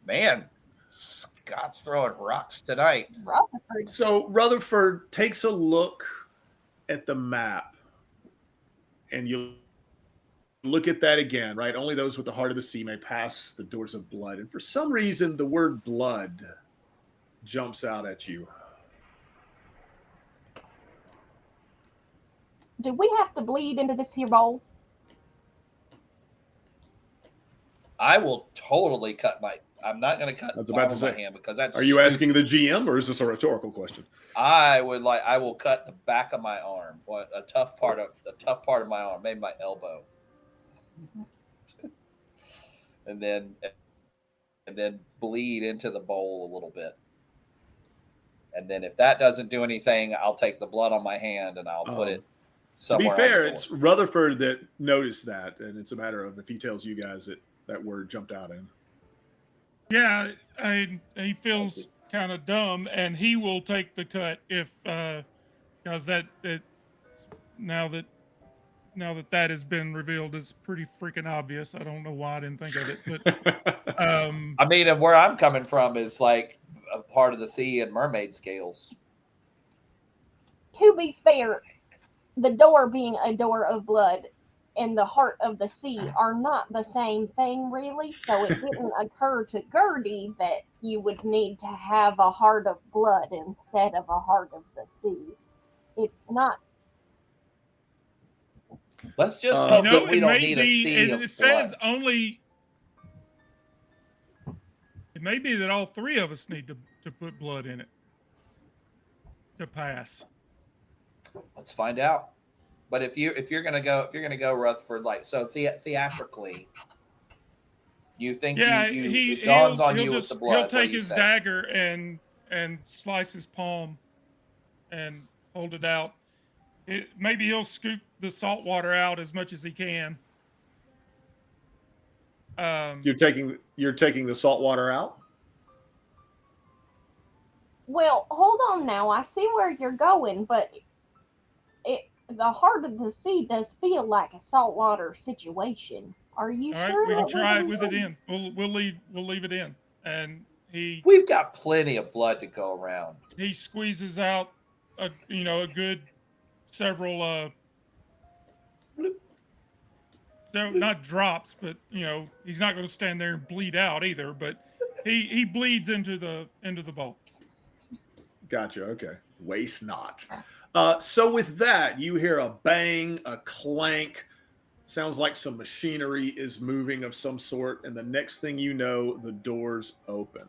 Man, Scott's throwing rocks tonight. Rutherford. So Rutherford takes a look at the map, and you look at that again, right? Only those with the heart of the sea may pass the doors of blood. And for some reason, the word blood jumps out at you. Do we have to bleed into this here bowl? I will totally cut I'm not going to cut my hand because that's. Are you asking the GM or is this a rhetorical question? I will cut the back of my arm, a tough part of my arm, maybe my elbow, and then bleed into the bowl a little bit. And then if that doesn't do anything, I'll take the blood on my hand and I'll put it somewhere. To be fair, it's Rutherford that noticed that, and it's a matter of if he tells you guys that word jumped out in. Yeah, he feels kind of dumb, and he will take the cut if because now that has been revealed, it's pretty freaking obvious. I don't know why I didn't think of it, but I mean, and where I'm coming from is like a part of the sea and mermaid scales. To be fair, the door being a door of blood and the heart of the sea are not the same thing, really. So it didn't occur to Gertie that you would need to have a heart of blood instead of a heart of the sea. It's not. Let's just hope that we don't need a sea of blood. It says only. It may be that all three of us need to put blood in it to pass. Let's find out. But if you're gonna go Rutherford, like so theatrically, you think it dawns on you with the blood. He'll take his dagger and slice his palm and hold it out. Maybe he'll scoop the salt water out as much as he can. You're taking the salt water out. Well, hold on now. I see where you're going, but the heart of the sea does feel like a saltwater situation. Are you All right, sure we can that we're try it gonna with go? it in. We'll leave it in, and We've got plenty of blood to go around. he squeezes out a good several not drops, but he's not going to stand there and bleed out either. But he bleeds into the bowl. Gotcha. Okay. Waste not. So with that, you hear a bang, a clank. Sounds like some machinery is moving of some sort, and the next thing you know, the doors open.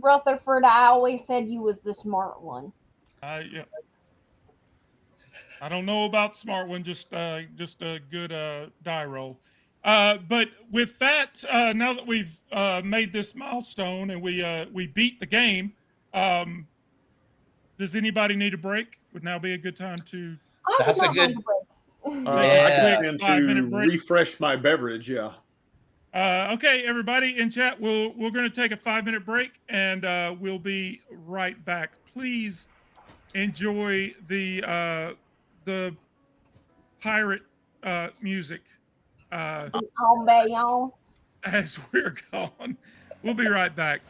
Rutherford, I always said you was the smart one. Yeah. I don't know about smart one, just a good die roll. But with that, now that we've made this milestone and we beat the game, um, does anybody need a break? Would now be a good time to I would That's a not mind good. a break. take a I can quick Yeah. stand 5 minute to break? refresh my beverage. Yeah. Okay, everybody in chat, we're going to take a 5 minute break, and we'll be right back. Please enjoy the pirate music Ambiance. as we're gone. We'll be right back.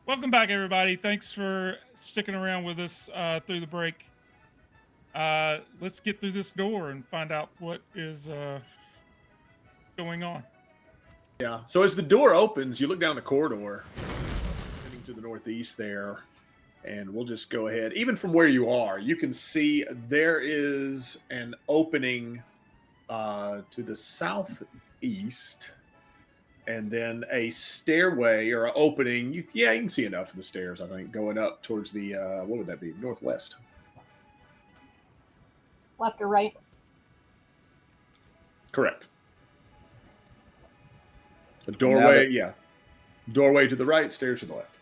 Welcome back, everybody. Thanks for sticking around with us through the break. Let's get through this door and find out what is going on. Yeah. So as the door opens, you look down the corridor, heading to the northeast there, and we'll just go ahead. Even from where you are, you can see there is an opening to the southeast, and then a stairway or an opening. You can see enough of the stairs, I think, going up towards the what would that be? Northwest. Left or right? Correct. The doorway, that- yeah. Doorway to the right, stairs to the left.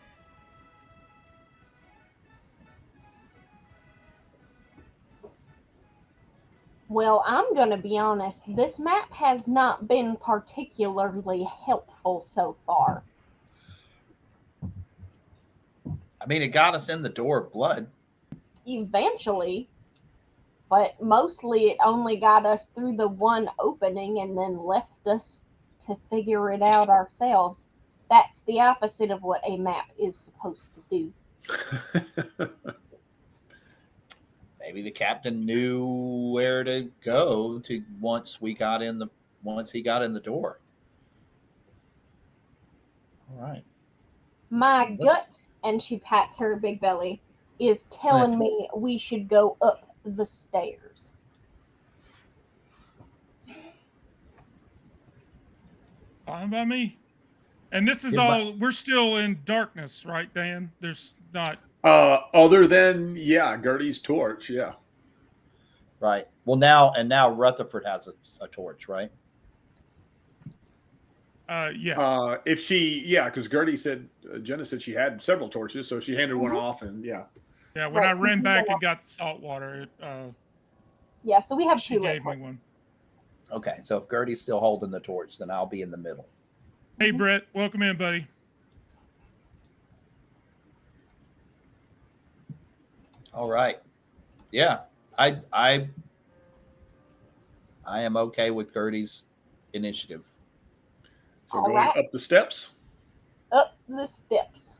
Well, I'm going to be honest. This map has not been particularly helpful so far. I mean, it got us in the door of blood. Eventually, but mostly it only got us through the one opening and then left us to figure it out ourselves. That's the opposite of what a map is supposed to do. Maybe the captain knew where to go to once he got in the door. All right. My gut, and she pats her big belly, is telling me we should go up the stairs. Fine by me. And this is all, we're still in darkness, right, Dan? There's not. Other than, Gertie's torch, yeah. Right. Well, now Rutherford has a torch, right? Yeah. If she, because Gertie said, Jenna said she had several torches, so she handed one off, and Yeah, when I ran back and got the salt water, so we have she two. gave me one. Okay, so if Gertie's still holding the torch, then I'll be in the middle. Hey, Brett, welcome in, buddy. All right. Yeah, I am okay with Gertie's initiative. So going up the steps. Up the steps.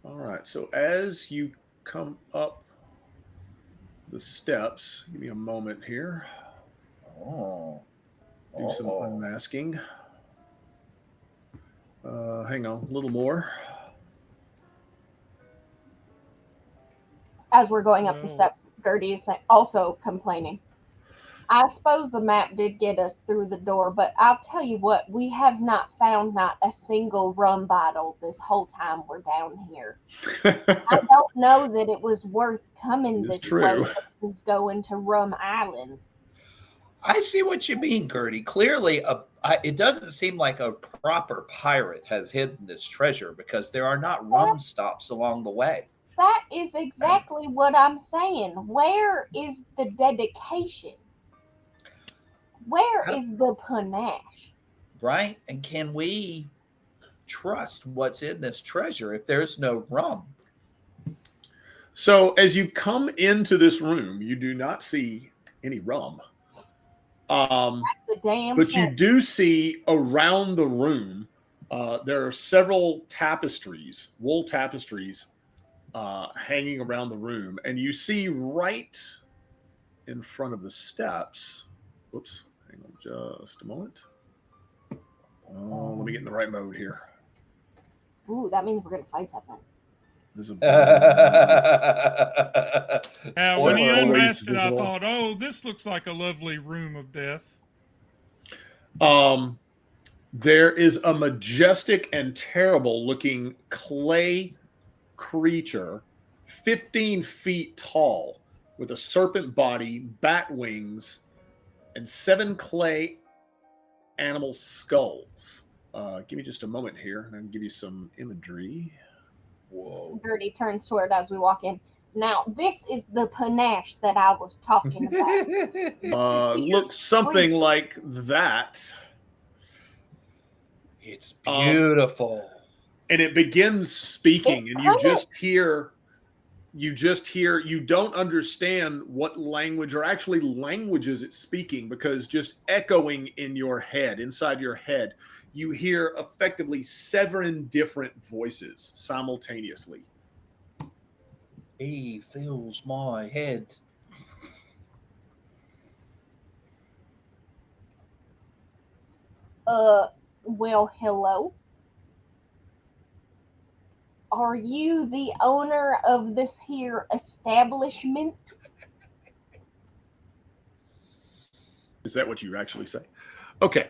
All right. So as you come up the steps, give me a moment here. Do some unmasking. Hang on, a little more. As we're going up the steps, Gertie is also complaining. I suppose the map did get us through the door, but I'll tell you what, we have not found not a single rum bottle this whole time we're down here. I don't know that it was worth coming this way if it was going to Rum Island. I see what you mean, Gertie. Clearly, it doesn't seem like a proper pirate has hidden this treasure because there are not rum stops along the way. That is exactly what I'm saying. Where is the dedication? Where is the panache? Right? And can we trust what's in this treasure if there's no rum? So as you come into this room, you do not see any rum. But you do see around the room, there are several tapestries, wool tapestries, hanging around the room. And you see right in front of the steps. Whoops. Hang on just a moment. Let me get in the right mode here. Ooh, that means we're going to find something. When he unmasked it, I thought, this looks like a lovely room of death. There is a majestic and terrible looking clay creature, 15 feet tall, with a serpent body, bat wings, and 7 clay animal skulls. Give me just a moment here, and I can give you some imagery. Whoa. Gertie turns toward as we walk in. Now, this is the panache that I was talking about. Looks something like that. It's beautiful. And it begins speaking, and you just hear you just hear, you don't understand what language or actually languages it's speaking, because just echoing in your head, inside your head, you hear effectively 7 different voices simultaneously. He fills my head. Well, hello. Are you the owner of this here establishment? Is that what you actually say? Okay.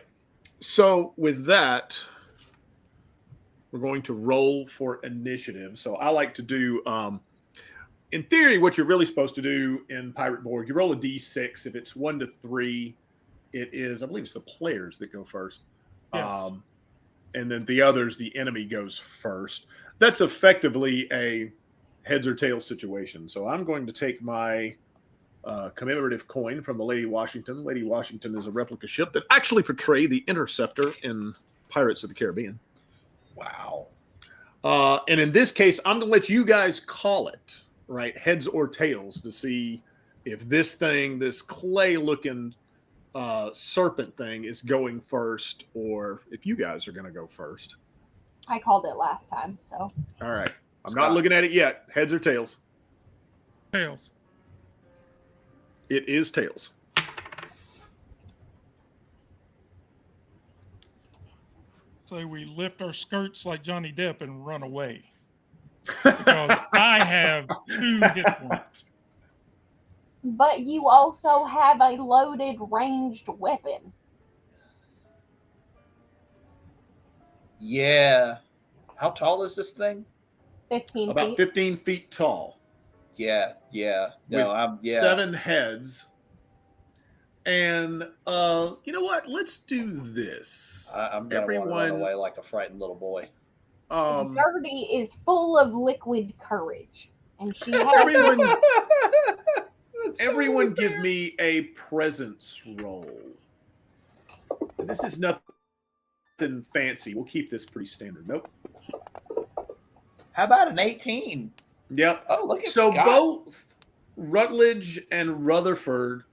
So with that, we're going to roll for initiative. So I like to do, in theory, what you're really supposed to do in Pirate Borg, you roll a d6. If it's 1 to 3, it is, I believe it's the players that go first. Yes. And then the others, the enemy goes first. That's effectively a heads or tails situation. So I'm going to take my commemorative coin from the Lady Washington. Lady Washington is a replica ship that actually portrayed the Interceptor in Pirates of the Caribbean. Wow. And in this case, I'm going to let you guys call it, right, heads or tails, to see if this thing, this clay-looking serpent thing, is going first, or if you guys are going to go first. I called it last time, so. All right. I'm Scott. not looking at it yet. Heads or tails? Tails. It is tails. So we lift our skirts like Johnny Depp and run away. Because I have 2 hit points. But you also have a loaded ranged weapon. Yeah. How tall is this thing? 15 About feet. 15 feet tall. Yeah. No, with 7 heads. And you know what? Let's do this. I'm gonna want to run away like a frightened little boy. Gertie is full of liquid courage. And she has everyone give me a presence roll. This is nothing fancy. We'll keep this pretty standard. Nope. How about an 18? Yep. Oh, look at so Scott. Both Rutledge and Rutherford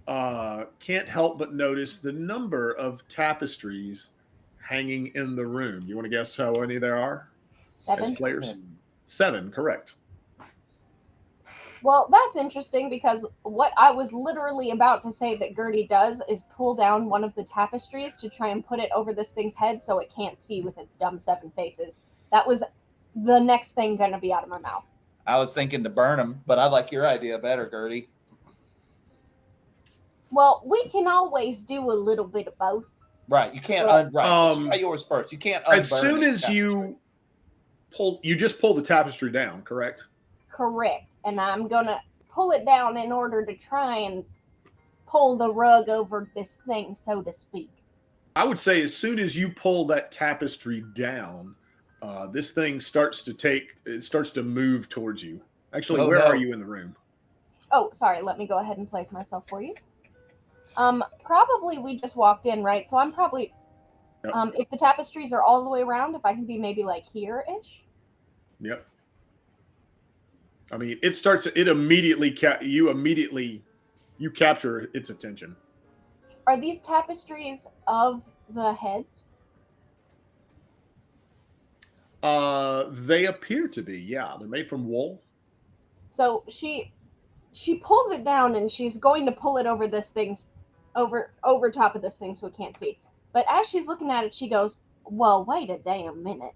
can't help but notice the number of tapestries hanging in the room. You want to guess how many there are? 7. As players? 7, correct. Well, that's interesting, because what I was literally about to say that Gertie does is pull down one of the tapestries to try and put it over this thing's head so it can't see with its dumb 7 faces. That was the next thing going to be out of my mouth. I was thinking to burn them, but I like your idea better, Gertie. Well, we can always do a little bit of both. Right. You can't let's try yours first. You can't as soon as you just pull the tapestry down, correct? Correct. And I'm going to pull it down in order to try and pull the rug over this thing, so to speak. I would say as soon as you pull that tapestry down, this thing starts to move towards you. Actually, where are you in the room? Oh, sorry. Let me go ahead and place myself for you. Probably we just walked in, right? So I'm probably, if the tapestries are all the way around, if I can be maybe like here-ish. Yep. I mean, you capture its attention. Are these tapestries of the heads? They appear to be, yeah. They're made from wool. So she pulls it down, and she's going to pull it over this thing's over top of this thing so it can't see. But as she's looking at it, she goes, "Well, wait a damn minute."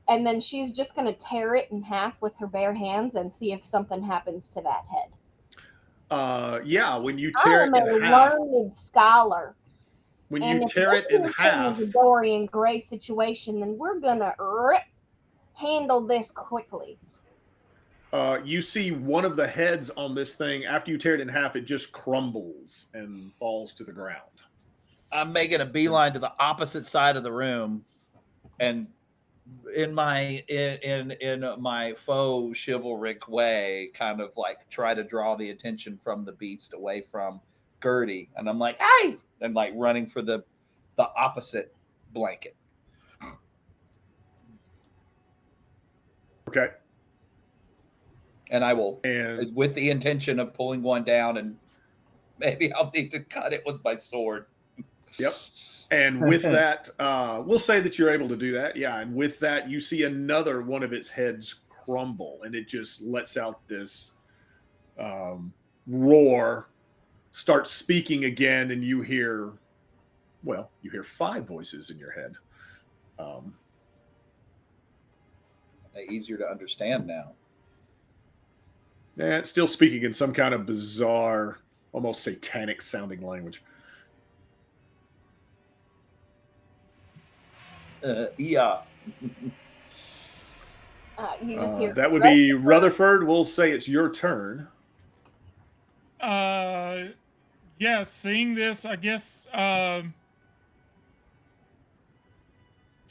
And then she's just going to tear it in half with her bare hands and see if something happens to that head. Yeah, when you tear it in half. I'm a learned scholar. When you tear it in half. If a Dorian Gray situation, then we're going to handle this quickly. You see one of the heads on this thing, after you tear it in half, it just crumbles and falls to the ground. I'm making a beeline to the opposite side of the room, and in my faux chivalric way, kind of like try to draw the attention from the beast away from Gertie, and I'm like, "Hey!" and like running for the opposite blanket. Okay. And I will, And with the intention of pulling one down, and maybe I'll need to cut it with my sword. yep. And with that, we'll say that you're able to do that. Yeah. And with that, you see another one of its heads crumble, and it just lets out this roar, starts speaking again, and you hear 5 voices in your head. Easier to understand now. It's still speaking in some kind of bizarre, almost satanic sounding language. Yeah. You just hear that would be Rutherford. We'll say it's your turn. Yeah, seeing this, I guess. So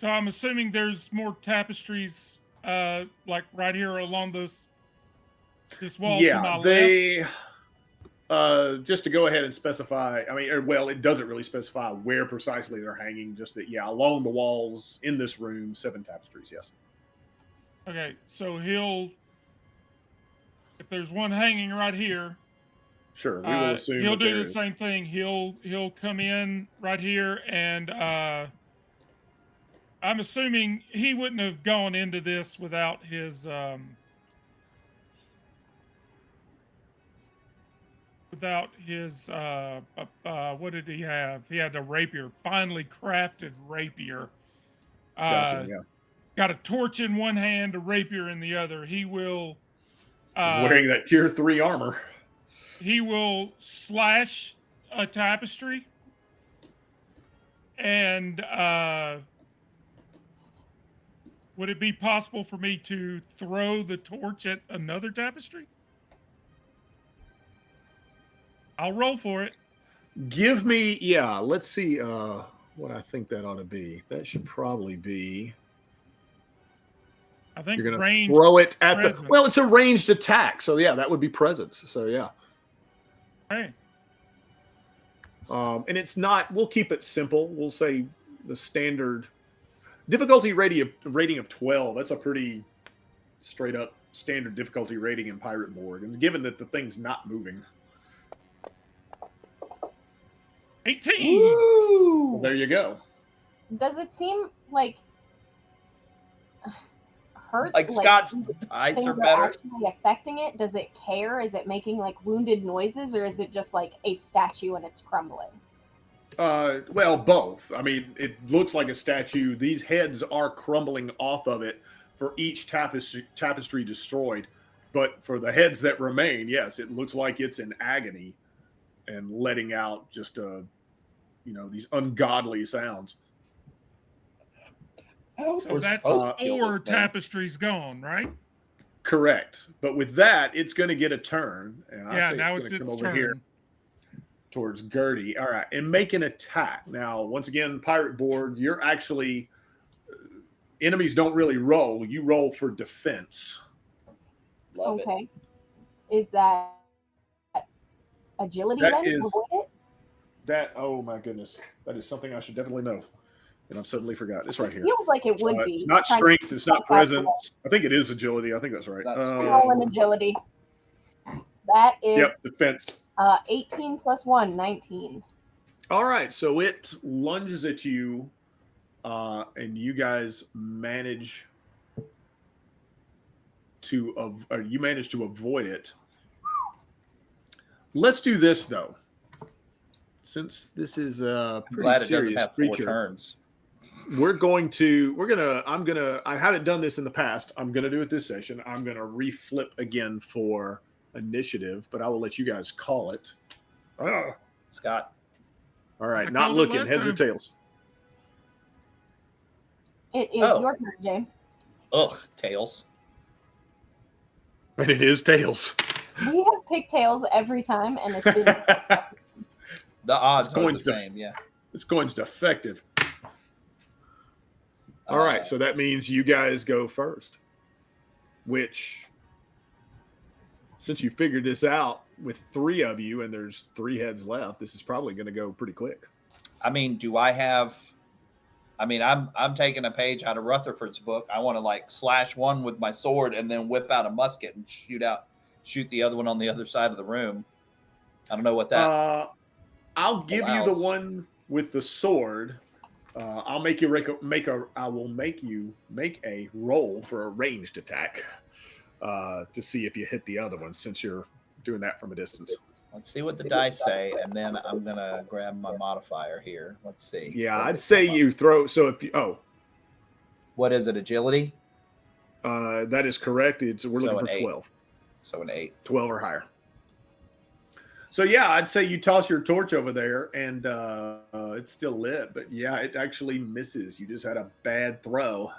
I'm assuming there's more tapestries, like right here along this wall to my left. Just to go ahead and specify, it doesn't really specify where precisely they're hanging, just that, along the walls in this room, 7 tapestries, yes. Okay, so if there's one hanging right here, sure, we will assume he'll do the same thing. He'll come in right here, and I'm assuming he wouldn't have gone into this without his what did he have? He had a rapier, finely crafted rapier. Gotcha, yeah. Got a torch in one hand, a rapier in the other. He will wearing that tier 3 armor. He will slash a tapestry, and would it be possible for me to throw the torch at another tapestry? I'll roll for it. Give me, let's see what I think that ought to be. That should probably be, I think you're going to throw it at presence. it's a ranged attack. So that would be presence. So Hey. And it's not, we'll keep it simple. We'll say the standard difficulty rating of 12. That's a pretty straight up standard difficulty rating in Pirate Borg. And given that the thing's not moving. 18. Well, there you go. Does it seem like hurt? Like Scott's eyes are better. Actually affecting it? Does it care? Is it making like wounded noises, or is it just like a statue and it's crumbling? Well, both. I mean, it looks like a statue. These heads are crumbling off of it for each tapestry destroyed. But for the heads that remain, yes, it looks like it's in agony and letting out just these ungodly sounds. So that's 4 tapestries gone, right? Correct. But with that, it's going to get a turn, and I say now it's going to come over turn. here towards Gertie. All right, and make an attack. Now, once again, Pirate Borg, you're actually enemies don't really roll. You roll for defense. Love it. Is that agility then? Oh my goodness, that is something I should definitely know, and I've suddenly forgot. It's right here. Feels like it would be. It's not strength. It's not presence. I think it is agility. I think that's right. Roll in agility. That is defense. 18 plus 1, 19. All right, so it lunges at you, and you guys manage to avoid it. Let's do this though. Since this is a pretty serious creature, turns. I haven't done this in the past. I'm going to do it this session. I'm going to reflip again for initiative, but I will let you guys call it. Scott. All right, not looking. Heads or tails? It is your turn, James. Ugh, tails. And it is tails. We have picked tails every time, and it's been... The odds are the same, This coin's defective. All right, so that means you guys go first. Which, since you figured this out with 3 of you and there's 3 heads left, this is probably going to go pretty quick. I mean, do I have I mean, I'm taking a page out of Rutherford's book. I want to like slash one with my sword and then whip out a musket and shoot the other one on the other side of the room. I don't know what that I'll give you the allows. one with the sword. I'll make you I will make you make a roll for a ranged attack to see if you hit the other one, since you're doing that from a distance. Let's see what the dice say, and then I'm gonna grab my modifier here. Let's see. Yeah, I'd say you throw. So if you what is it? Agility? that is correct. We're looking for 12. So an 8. 12 or higher. So yeah, I'd say you toss your torch over there, and it's still lit. But yeah, it actually misses. You just had a bad throw,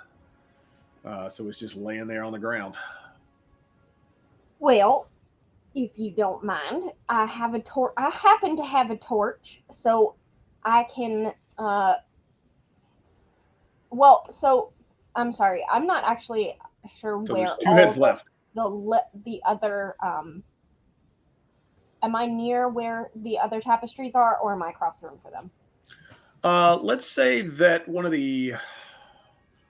so it's just laying there on the ground. Well, if you don't mind, I have a torch. I happen to have a torch, so I can. Well, so I'm sorry. I'm not actually sure So where there's 2 heads left. The other. Am I near where the other tapestries are, or am I across the room for them? Let's say that one of the.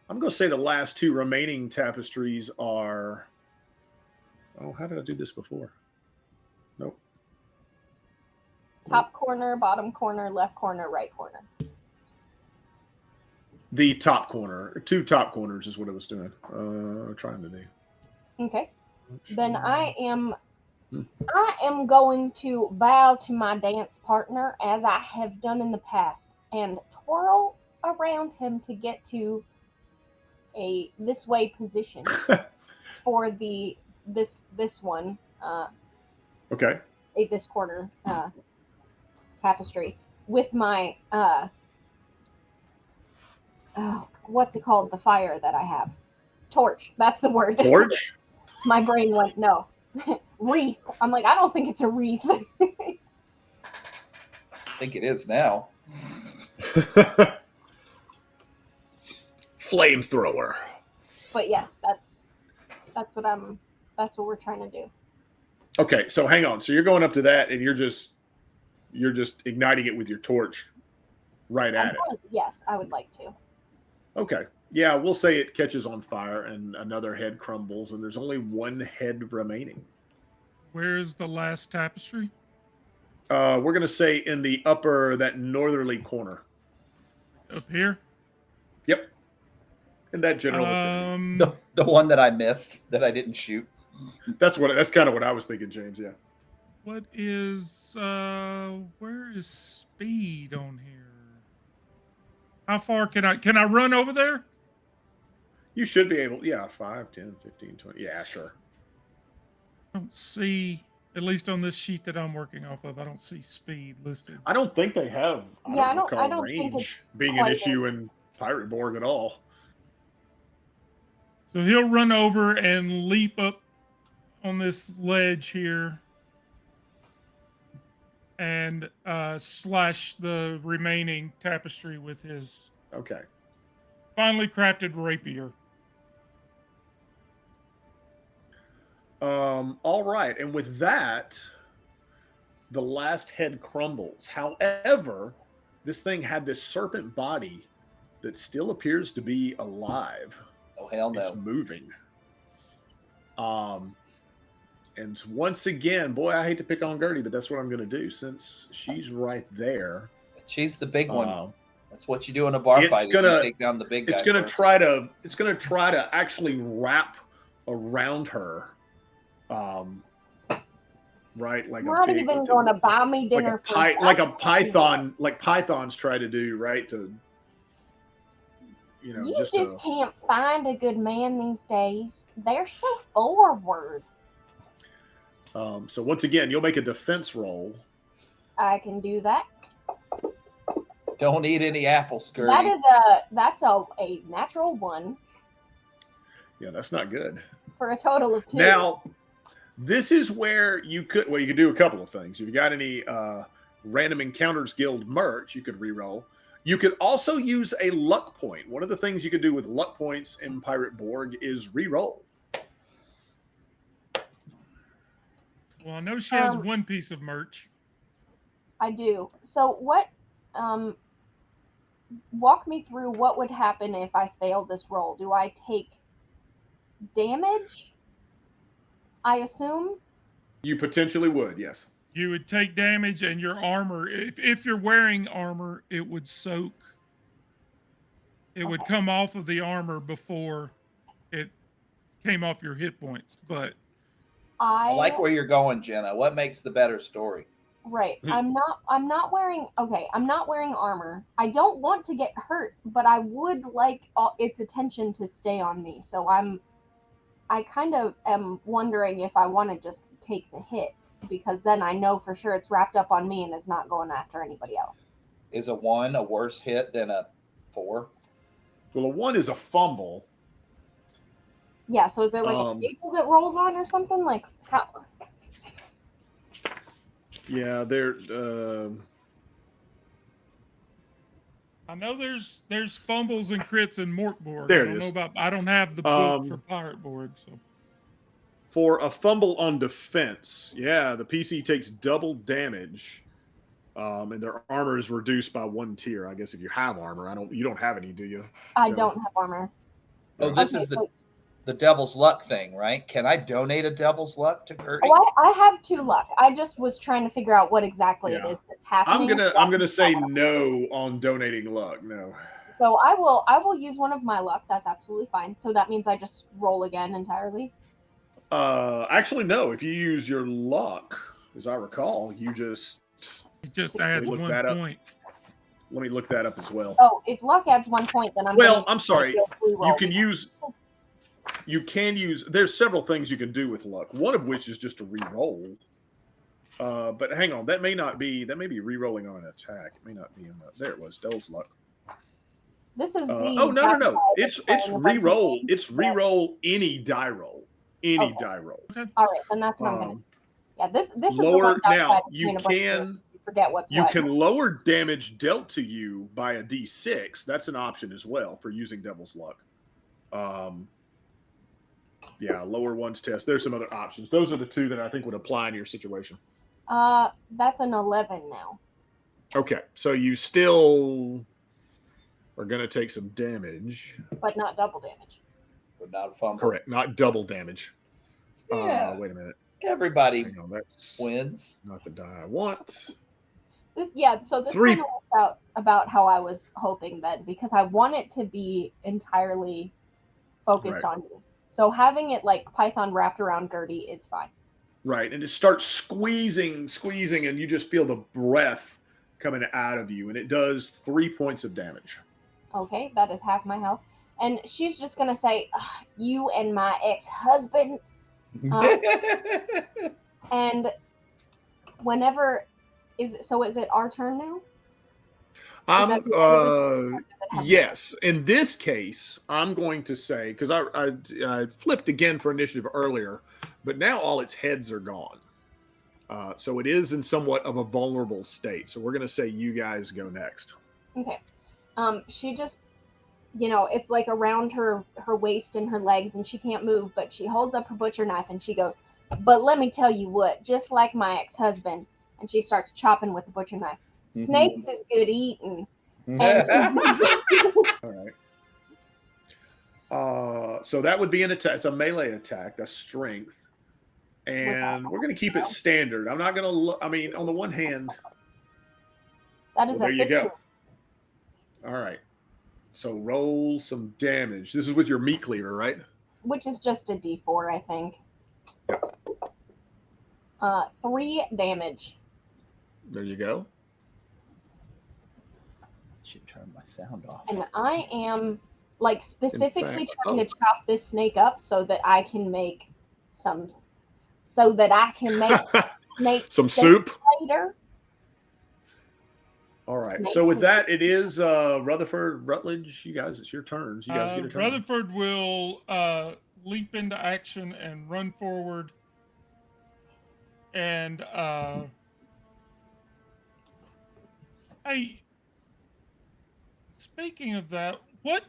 I'm going to say the last 2 remaining tapestries are. Oh, how did I do this before? Nope. Top corner, bottom corner, left corner, right corner. The top corner. 2 top corners is what I was doing. Trying to do. Okay. Then I am going to bow to my dance partner, as I have done in the past, and twirl around him to get to a this way position for this one. Okay. This corner tapestry with my what's it called? The fire that I have. Torch. That's the word. Torch? My brain went no. Wreath. I'm like, I don't think it's a wreath. I think it is now. Flamethrower. But yes, that's what we're trying to do. Okay, so hang on. So you're going up to that, and you're just igniting it with your torch right at it. Yes, I would like to. Okay. Yeah, we'll say it catches on fire and another head crumbles, and there's only 1 head remaining. Where's the last tapestry? We're going to say in the that northerly corner. Up here? Yep. In that general vicinity. The one that I missed, that I didn't shoot. That's kind of what I was thinking, James. Yeah. What is where is speed on here? How far can I run over there? You should be able. Yeah, 5, 10, 15, 20. Yeah, sure. I don't see, at least on this sheet that I'm working off of, I don't see speed listed. I don't think they have. I don't range think it's being an issue in Pirate Borg at all. So he'll run over and leap up on this ledge here and slash the remaining tapestry with his finely crafted rapier. All right, and with that, the last head crumbles. However, this thing had this serpent body that still appears to be alive. Oh, hell no. It's moving. And once again, boy, I hate to pick on Gertie, but that's what I'm going to do since she's right there. She's the big one. That's what you do in a bar fight. You take down the big guy. It's going to try to actually wrap around her. Right, like not even going to buy me dinner, like a python, like pythons try to do, right? To you just can't find a good man these days. They're so forward. So once again, you'll make a defense roll. I can do that. Don't eat any apples, Gertie. That's a natural 1. Yeah, that's not good. For a total of 2. Now, this is where you could do a couple of things. If you got any Random Encounters Guild merch, you could reroll. You could also use a luck point. One of the things you could do with luck points in Pirate Borg is reroll. Well, I know she has 1 piece of merch. I do. So what walk me through what would happen if I failed this roll. Do I take damage? I assume. You potentially would, yes. You would take damage, and your armor, if you're wearing armor, it would soak. It would Okay. come off of the armor before it came off your hit points. But I like where you're going, Jenna. What makes the better story? Right. I'm not wearing armor. I don't want to get hurt, but I would like its attention to stay on me. So I kind of am wondering if I want to just take the hit, because then I know for sure it's wrapped up on me and is not going after anybody else. Is a 1 a worse hit than a 4? Well, a 1 is a fumble. Yeah, so is there like a staple that rolls on or something? Like how? Yeah, there. I know there's fumbles and crits in Morkborg. There I it don't is. know about. I don't have the book for Pirate Borg. So for a fumble on defense, yeah, the PC takes double damage, and their armor is reduced by 1 tier. I guess if you have armor, you don't have any, do you? I don't have armor. Oh, this is the Devil's Luck thing, right? Can I donate a Devil's Luck to Gertie? Oh, I have 2 luck. I just was trying to figure out what exactly it is that's happening. I'm gonna say no on donating luck. No. So I will use one of my luck. That's absolutely fine. So that means I just roll again entirely. Actually, no. If you use your luck, as I recall, it just adds 1 point. Let me look that up as well. Oh, if luck adds 1 point, then I'm sorry. You can use. There's several things you can do with luck. One of which is just to re-roll. But hang on, that may be re-rolling on an attack. It may not be. There it was. Devil's Luck. This is no. It's re-roll. It's re-roll any die roll. Die roll. Okay. All right, then that's what I'm gonna. Yeah, this is lower the one now. You can forget what's you can lower damage dealt to you by a D6. That's an option as well for using Devil's Luck. Yeah, lower one's test. There's some other options. Those are the 2 that I think would apply in your situation. That's an 11 now. Okay, so you still are going to take some damage, but not double damage. But not fumble. Correct, not double damage. Yeah. Wait a minute. Everybody wins. Not the die I want. So this kind of works out about how I was hoping then, because I want it to be entirely focused on me. So having it like Python wrapped around Gertie is fine. Right, and it starts squeezing, and you just feel the breath coming out of you, and it does 3 points of damage. Okay, that is half my health. And she's just going to say, you and my ex-husband. And whenever... Is it our turn now? Yes. In this case, I'm going to say, because I flipped again for initiative earlier, but now all its heads are gone. So it is in somewhat of a vulnerable state. So we're going to say you guys go next. Okay. She just, it's like around her waist and her legs, and she can't move, but she holds up her butcher knife and she goes, but let me tell you what, just like my ex-husband. And she starts chopping with the butcher knife. Snakes is good eating. All right. So that would be an attack. It's a melee attack. That's strength. And we're going to keep it standard. I'm not going to on the one hand. That is there you go. All right. So roll some damage. This is with your meat cleaver, right? Which is just a D4, I think. 3 damage. There you go. Should turn my sound off. And I am specifically trying to chop this snake up so that I can make snake some soup later. All right. So with that, it is Rutherford, Rutledge. You guys, it's your turns. You guys get a turn. Rutherford will leap into action and run forward. And hey, speaking of that, what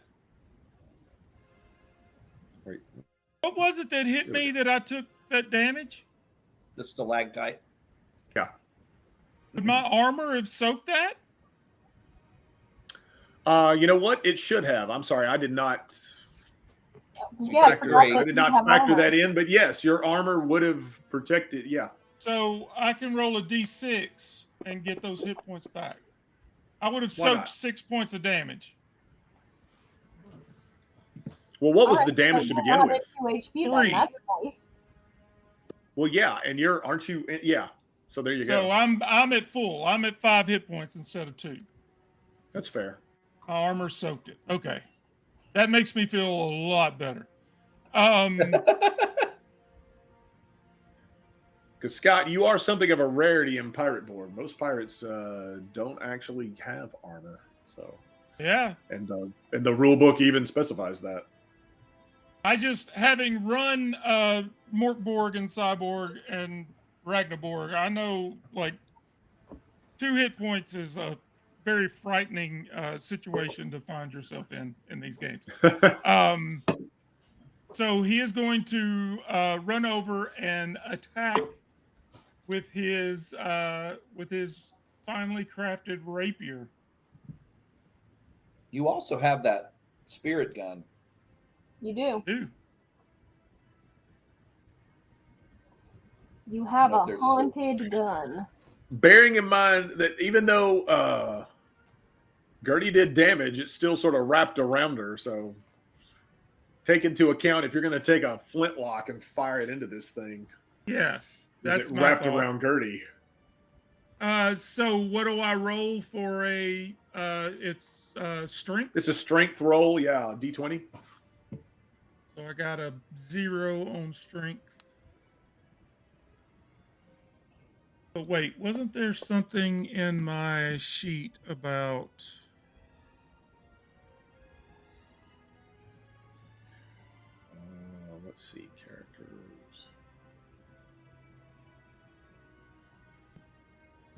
was it that hit me that I took that damage? The stalactite. Yeah. Would my armor have soaked that? You know what? It should have. I'm sorry, I did not. Yeah, I did not factor that in, but yes, your armor would have protected. Yeah. So I can roll a d6 and get those hit points back. I would have Why soaked not? 6 points of damage. Well, what was the damage to begin with? 2 HP 3. Then. That's nice. Well, yeah, and aren't you? Yeah. So there you So go. I'm at full. I'm at 5 hit points instead of 2. That's fair. My armor soaked it. Okay, that makes me feel a lot better. Because Scott, you are something of a rarity in Pirate Borg. Most pirates don't actually have armor. So yeah, and the rule book even specifies that. I just, having run Morkborg and Cyborg and Ragnaborg, I know like 2 hit points is a very frightening situation to find yourself in these games. So he is going to run over and attack with his finely crafted rapier. You also have that spirit gun. You do. Ooh. You have No, a there's- haunted gun. Bearing in mind that even though Gertie did damage, it's still sort of wrapped around her. So take into account if you're going to take a flintlock and fire it into this thing. Yeah, that's my wrapped thought. around Gertie. So what do I roll for a? It's strength. It's a strength roll. Yeah, D20. So I got a 0 on strength. But wait, wasn't there something in my sheet about? Let's see, characters.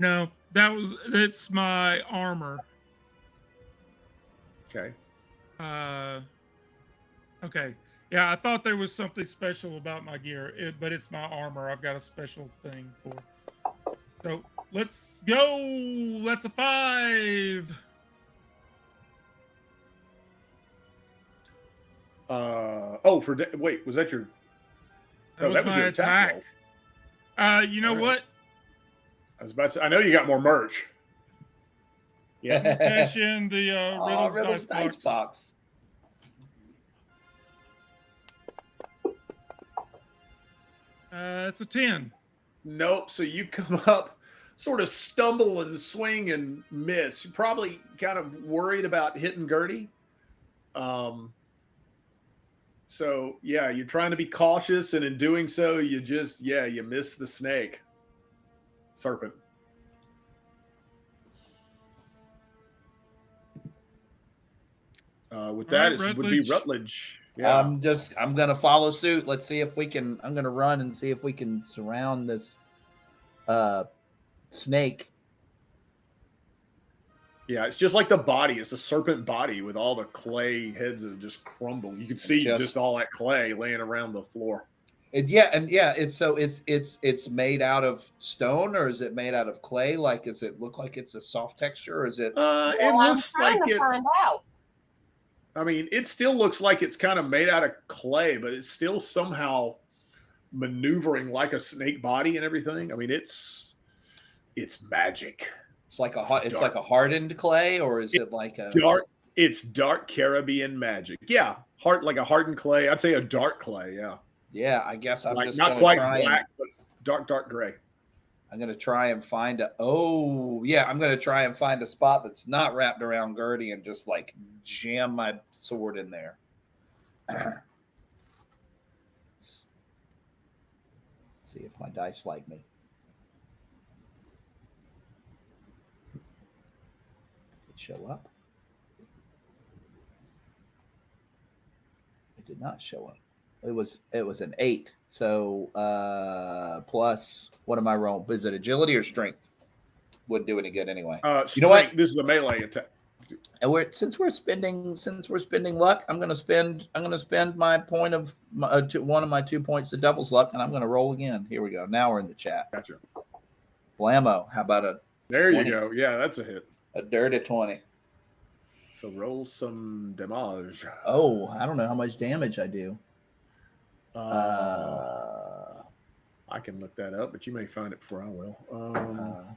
No, that's my armor. Okay. Okay. Yeah, I thought there was something special about my gear, but it's my armor. I've got a special thing for. So let's go. That's a 5. Wait, was that your? That was my your attack. You know All right. what? I was about to say, I know you got more merch. Yeah. Cash in the Riddles dice box. It's a 10. Nope. So you come up, sort of stumble and swing and miss. You're probably kind of worried about hitting Gertie. So yeah, you're trying to be cautious, and in doing so, you miss the snake. Serpent. With that, it would be Rutledge. Yeah. I'm gonna follow suit. Let's see if we can. I'm gonna run and see if we can surround this snake. Yeah, it's just like the body. It's a serpent body with all the clay heads that just crumble. You can see just all that clay laying around the floor. It's made out of stone, or is it made out of clay? Like, does it look like it's a soft texture, or is it? It looks like it's. Find out. I mean, it still looks like it's kind of made out of clay, but it's still somehow maneuvering like a snake body and everything. I mean, it's magic. It's like a hardened clay, or is it like a dark? It's dark Caribbean magic. Yeah, like a hardened clay. I'd say a dark clay. Yeah. Yeah, I guess I'm like just not quite black, but dark gray. I'm gonna try and find I'm gonna try and find a spot that's not wrapped around Gertie and just like jam my sword in there. See if my dice like me. Show up. It did not show up. It was an 8. So plus, what am I rolling? Is it agility or strength? Wouldn't do any good anyway. Strength. You know what? This is a melee attack. And since we're spending luck, I'm gonna spend my point of one of my 2 points of devil's luck, and I'm gonna roll again. Here we go. Now we're in the chat. Gotcha. Blammo. How about a? There 20? you go. Yeah, that's a hit. A dirty 20. So roll some damage. Oh, I don't know how much damage I do. I can look that up, but you may find it before I will.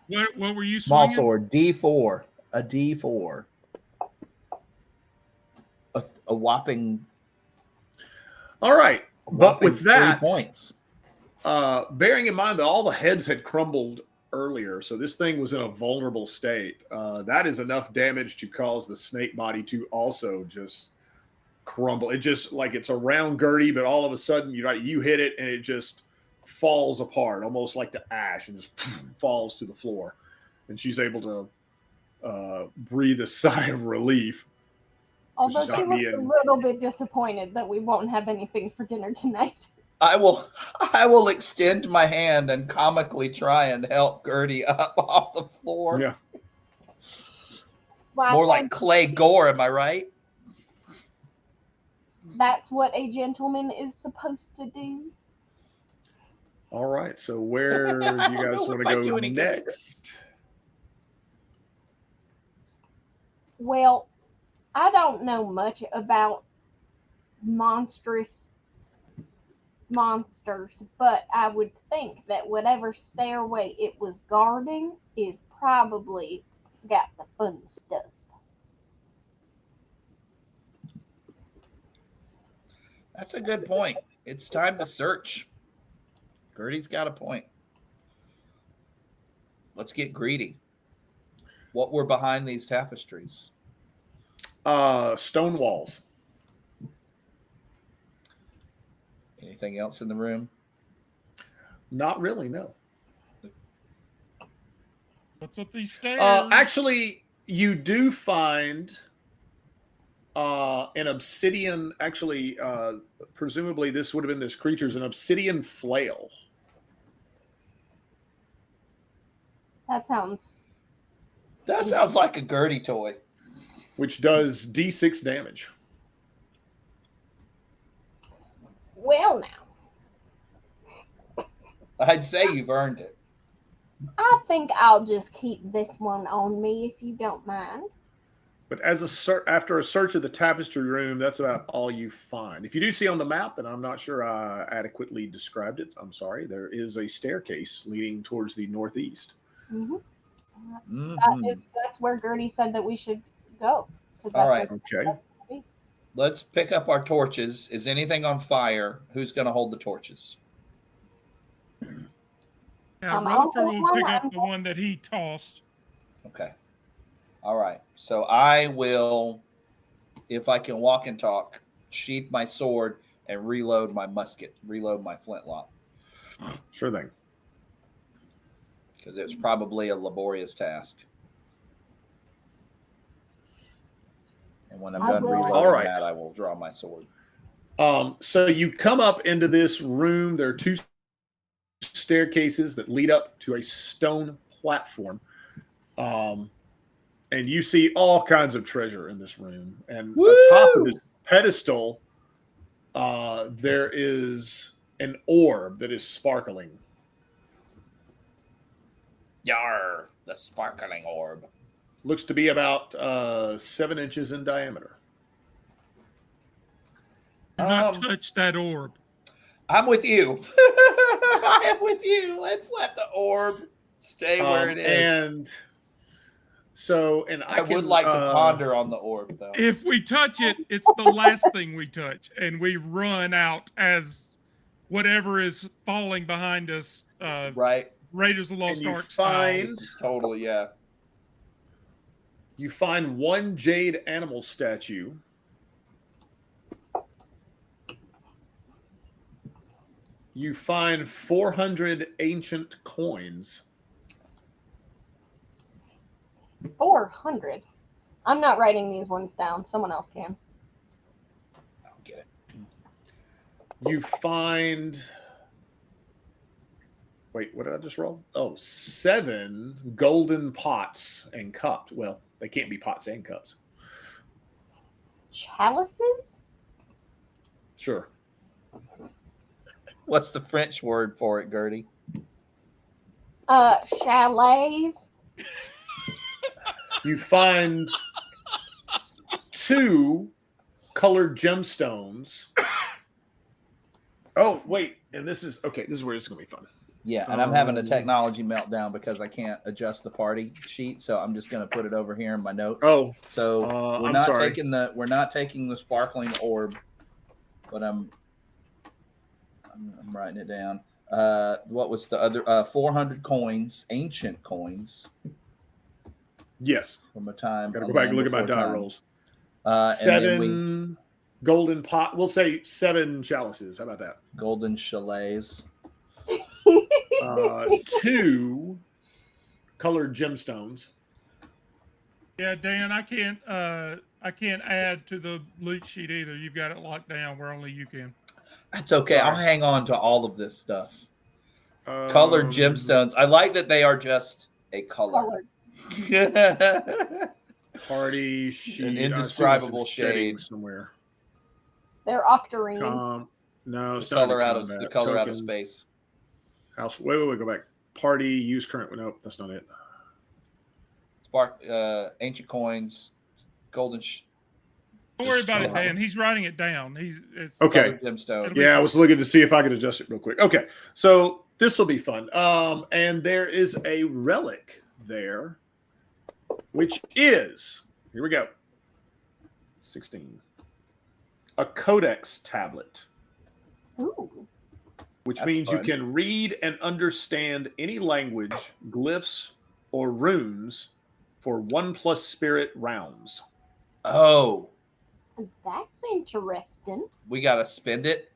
What were you Small swinging? sword, D4. A D4. A whopping. All right. But with 3 that, points. bearing in mind that all the heads had crumbled earlier, so this thing was in a vulnerable state, that is enough damage to cause the snake body to also just crumble. It just like it's around Gertie, but all of a sudden you hit it and it just falls apart, almost like the ash, and just falls to the floor. And she's able to breathe a sigh of relief. Although she looks a little bit disappointed that we won't have anything for dinner tonight. I will extend my hand and comically try and help Gertie up off the floor. Yeah. More like Clay Gore, am I right? That's what a gentleman is supposed to do. All right. So where do you guys want to go next? Well, I don't know much about monsters, but I would think that whatever stairway it was guarding is probably got the fun stuff. That's a good point. It's time to search. Gertie's got a point. Let's get greedy. What were behind these tapestries? Stone walls. Anything else in the room? Not really, no. What's up these stairs? Actually, you do find an obsidian. Actually, presumably this would have been this creature's an obsidian flail. That sounds like a Gertie toy. Which does D6 damage. Well, now. I'd say you've earned it. I think I'll just keep this one on me if you don't mind. But after a search of the tapestry room, that's about all you find. If you do see on the map, and I'm not sure I adequately described it, I'm sorry, there is a staircase leading towards the northeast. Mm-hmm. That's where Gertie said that we should go. All right. Okay. Let's pick up our torches. Is anything on fire? Who's going to hold the torches? Yeah, Rutherford will pick up the one that he tossed. Okay. All right. So I will, if I can walk and talk, sheath my sword and reload my musket, reload my flintlock. Sure thing. Because it was probably a laborious task. And when I'm done reloading that, I will draw my sword. So you come up into this room. There are two staircases that lead up to a stone platform. And you see all kinds of treasure in this room. And atop of this pedestal, there is an orb that is sparkling. Yar, the sparkling orb. Looks to be about 7 inches in diameter. Do not touch that orb. I'm with you. I am with you. Let's let the orb stay where it is. And so, I would like to ponder on the orb, though. If we touch it, it's the last thing we touch, and we run out as whatever is falling behind us. Right. Raiders of the Lost Ark style. This is totally, yeah. You find one jade animal statue. You find 400 ancient coins. 400? I'm not writing these ones down. Someone else can. I'll get it. You find... Wait, what did I just roll? 7 golden pots and cups. Well, they can't be pots and cups. Chalices? Sure. What's the French word for it, Gertie? Chalets. You find 2 colored gemstones. Oh, wait. And this is okay. This is where it's going to be fun. Yeah, and I'm having a technology meltdown because I can't adjust the party sheet, so I'm just going to put it over here in my notes. Oh, so I'm sorry. We're not taking the sparkling orb, but I'm writing it down. What was the other? 400 coins, ancient coins. Yes. From a time. Gotta go back and look at my die rolls. 7 golden pot. We'll say 7 chalices. How about that? Golden chalets. 2 colored gemstones. Yeah, Dan, I can't add to the loot sheet either. You've got it locked down where only you can. That's okay. Sorry. I'll hang on to all of this stuff. Colored gemstones. I like that they are just a color. Party sheet. An indescribable shade somewhere. They're octarine. No, it's the not color out of the color out of space. House. Wait, go back. Party. Use current. Nope, that's not it. Spark. Ancient coins. Golden. Don't worry about it, Dan. He's writing it down. It's okay. Gemstone. Yeah, I was looking to see if I could adjust it real quick. Okay, so this will be fun. And there is a relic there, which is, here we go, 16, a codex tablet. Ooh. Which That's means fun. you can read and understand any language, glyphs, or runes for 1+ spirit rounds. Oh, That's interesting. we got to spend it.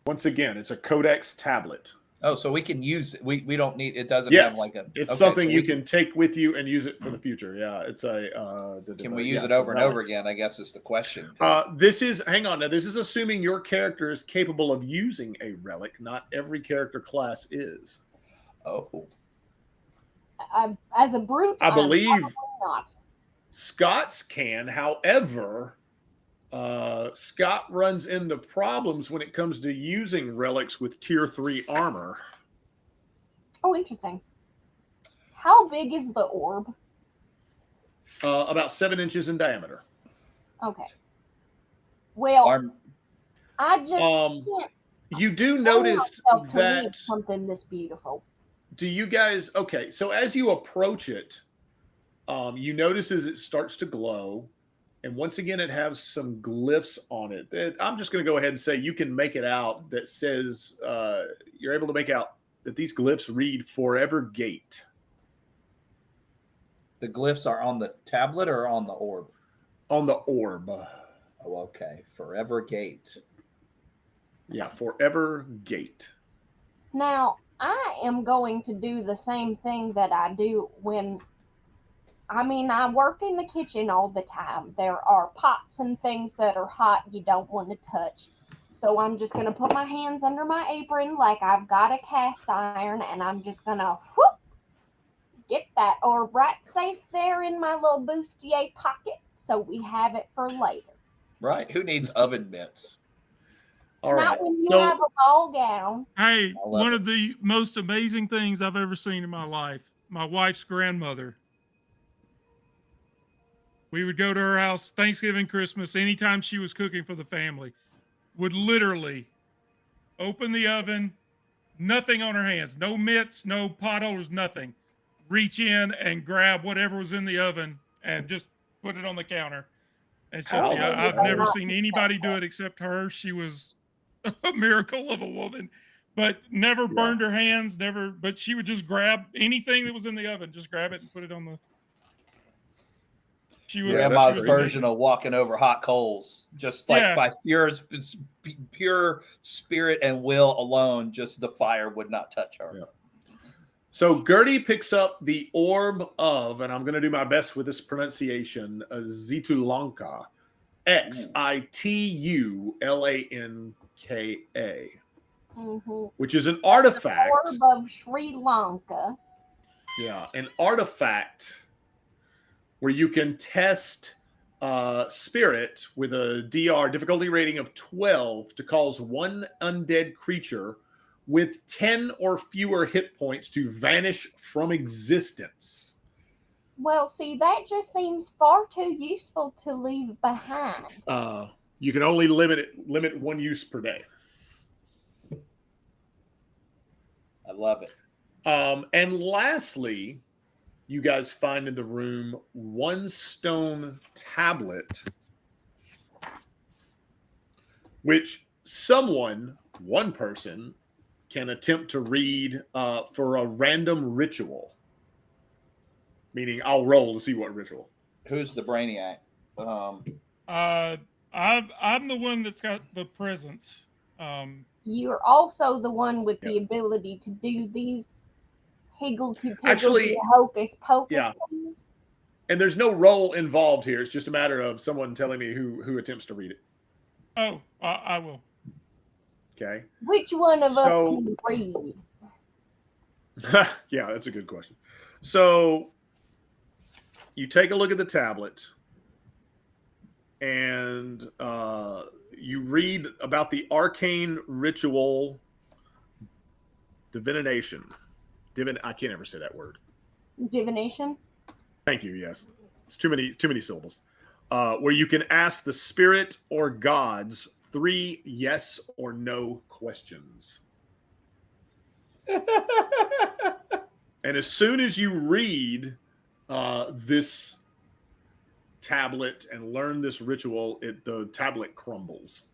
Once again, it's a codex tablet. Oh, so we can use it. We don't need it. Doesn't Yes, have like a. it's okay, something so you can take with you and use it for the future. Yeah, it's a. Can we use it over and over again? I guess is the question. This is, hang on now. This is assuming your character is capable of using a relic. Not every character class is. Oh, As a brute, I believe I'm not. Scott's can. However, Scott runs into problems when it comes to using relics with tier 3 armor. Oh, interesting. How big is the orb? About 7 inches in diameter. Okay. Well, Arm. I just can't You do bring notice myself to read that. something this beautiful. Do you guys? Okay, so as you approach it, you notice as it starts to glow, and once again, it has some glyphs on it. That I'm just going to go ahead and say you can make it out. That says you're able to make out that these glyphs read "Forever Gate." The glyphs are on the tablet or on the orb? On the orb. Oh, okay. Forever Gate. Yeah, Forever Gate. Now, I am going to do the same thing that I do when, I work in the kitchen all the time. There are pots and things that are hot you don't want to touch. So I'm just going to put my hands under my apron like I've got a cast iron, and I'm just going to get that orb right safe there in my little bustier pocket so we have it for later. Right. Who needs oven mitts? All right. Not when you have a ball gown. Hey, one it. of the most amazing things I've ever seen in my life, my wife's grandmother. We would go to her house Thanksgiving, Christmas, anytime she was cooking for the family, would literally open the oven, nothing on her hands, no mitts, no pot holders, nothing. Reach in and grab whatever was in the oven and just put it on the counter. And I've never seen anybody do it except her. She was a miracle of a woman, but never burned her hands, never, but she would just grab anything that was in the oven, just grab it and put it on the. She was Grandma's version of walking over hot coals, just like by pure spirit and will alone, just the fire would not touch her. Yeah. So Gertie picks up the orb of, and I'm going to do my best with this pronunciation, Xitulanka, Xitulanka, which is an artifact. The orb of Sri Lanka. Yeah, an artifact where you can test spirit with a DR difficulty rating of 12 to cause one undead creature with 10 or fewer hit points to vanish from existence. Well, see, that just seems far too useful to leave behind. You can only limit one use per day. I love it. And lastly, you guys find in the room one stone tablet, which one person, can attempt to read for a random ritual. Meaning, I'll roll to see what ritual. Who's the brainiac? I'm the one that's got the presence. You're also the one with the Yeah. ability to do these higgledy-piggledy Actually, hocus pocus yeah. things. And there's no role involved here. It's just a matter of someone telling me who attempts to read it. Oh, I will. Okay. Which one of us can read? Yeah, that's a good question. So you take a look at the tablet and you read about the arcane ritual divination. I can't ever say that word. Divination? Thank you. Yes. It's too many syllables. Where you can ask the spirit or gods 3 yes or no questions. And as soon as you read this tablet and learn this ritual, the tablet crumbles.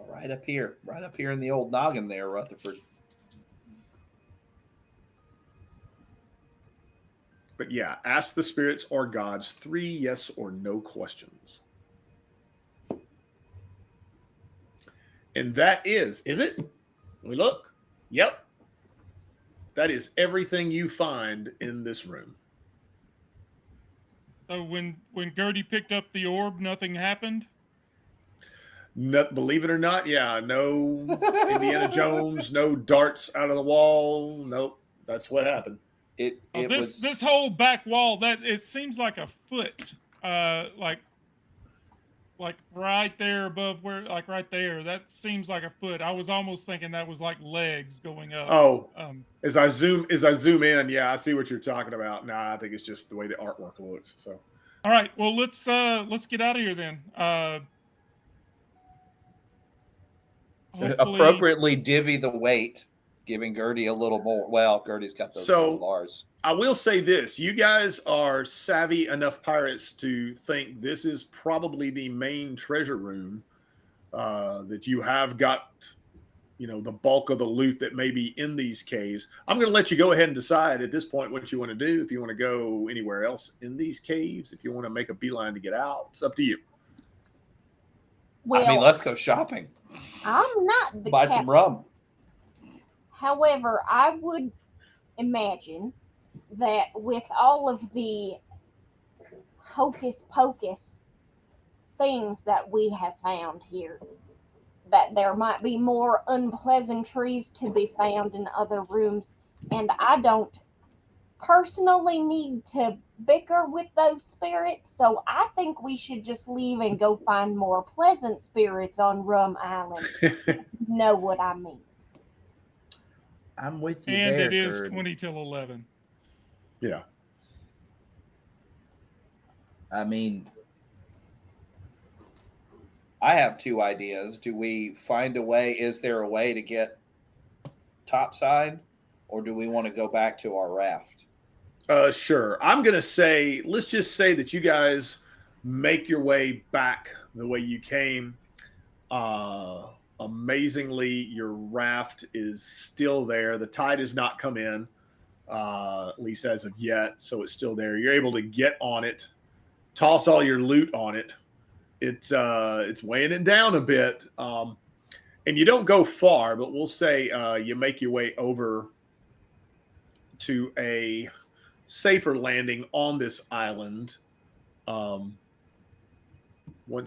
Right up here in the old noggin there, Rutherford. But yeah, ask the spirits or gods 3 yes or no questions. And that is it? We look. Yep. That is everything you find in this room. So when Gertie picked up the orb, nothing happened? Believe it or not, yeah, no Indiana Jones, no darts out of the wall. Nope, that's what happened. This whole back wall, that it seems like a foot, like right there above where, like right there. That seems like a foot. I was almost thinking that was like legs going up. Oh, as I zoom in, yeah, I see what you're talking about. Nah, I think it's just the way the artwork looks. So, all right, well let's get out of here then. Appropriately divvy the weight, giving Gertie a little more. Well, Gertie's got those bars. I will say this: you guys are savvy enough pirates to think this is probably the main treasure room that you have got. The bulk of the loot that may be in these caves. I'm going to let you go ahead and decide at this point what you want to do. If you want to go anywhere else in these caves, if you want to make a beeline to get out, it's up to you. Well, I mean, let's go shopping. I'm not the buy some rum. However, I would imagine that with all of the hocus pocus things that we have found here, that there might be more unpleasantries to be found in other rooms, and I don't personally need to bicker with those spirits, so I think we should just leave and go find more pleasant spirits on Rum Island. You know what I mean. I'm with you and there, it is Gertie. 20 till 11. Yeah. I mean, I have 2 ideas. Do we find a way? Is there a way to get topside, or do we want to go back to our raft? Sure. I'm going to say, let's just say that you guys make your way back the way you came. Amazingly, your raft is still there. The tide has not come in, at least as of yet. So it's still there. You're able to get on it, toss all your loot on it. It's weighing it down a bit. And you don't go far, but we'll say you make your way over to a safer landing on this island. Once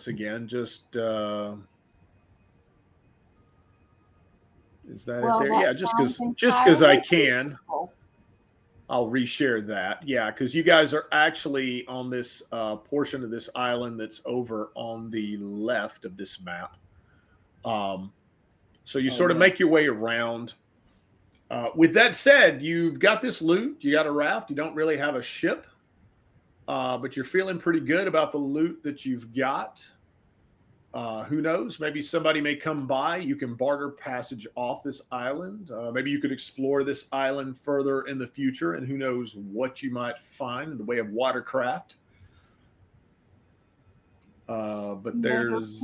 again, just is that it there? Yeah, just because I can, I'll reshare that. Yeah, because you guys are actually on this portion of this island that's over on the left of this map. So you sort of make your way around, With that said, you've got this loot. You got a raft. You don't really have a ship, but you're feeling pretty good about the loot that you've got. Who knows? Maybe somebody may come by. You can barter passage off this island. Maybe you could explore this island further in the future, and who knows what you might find in the way of watercraft. But there's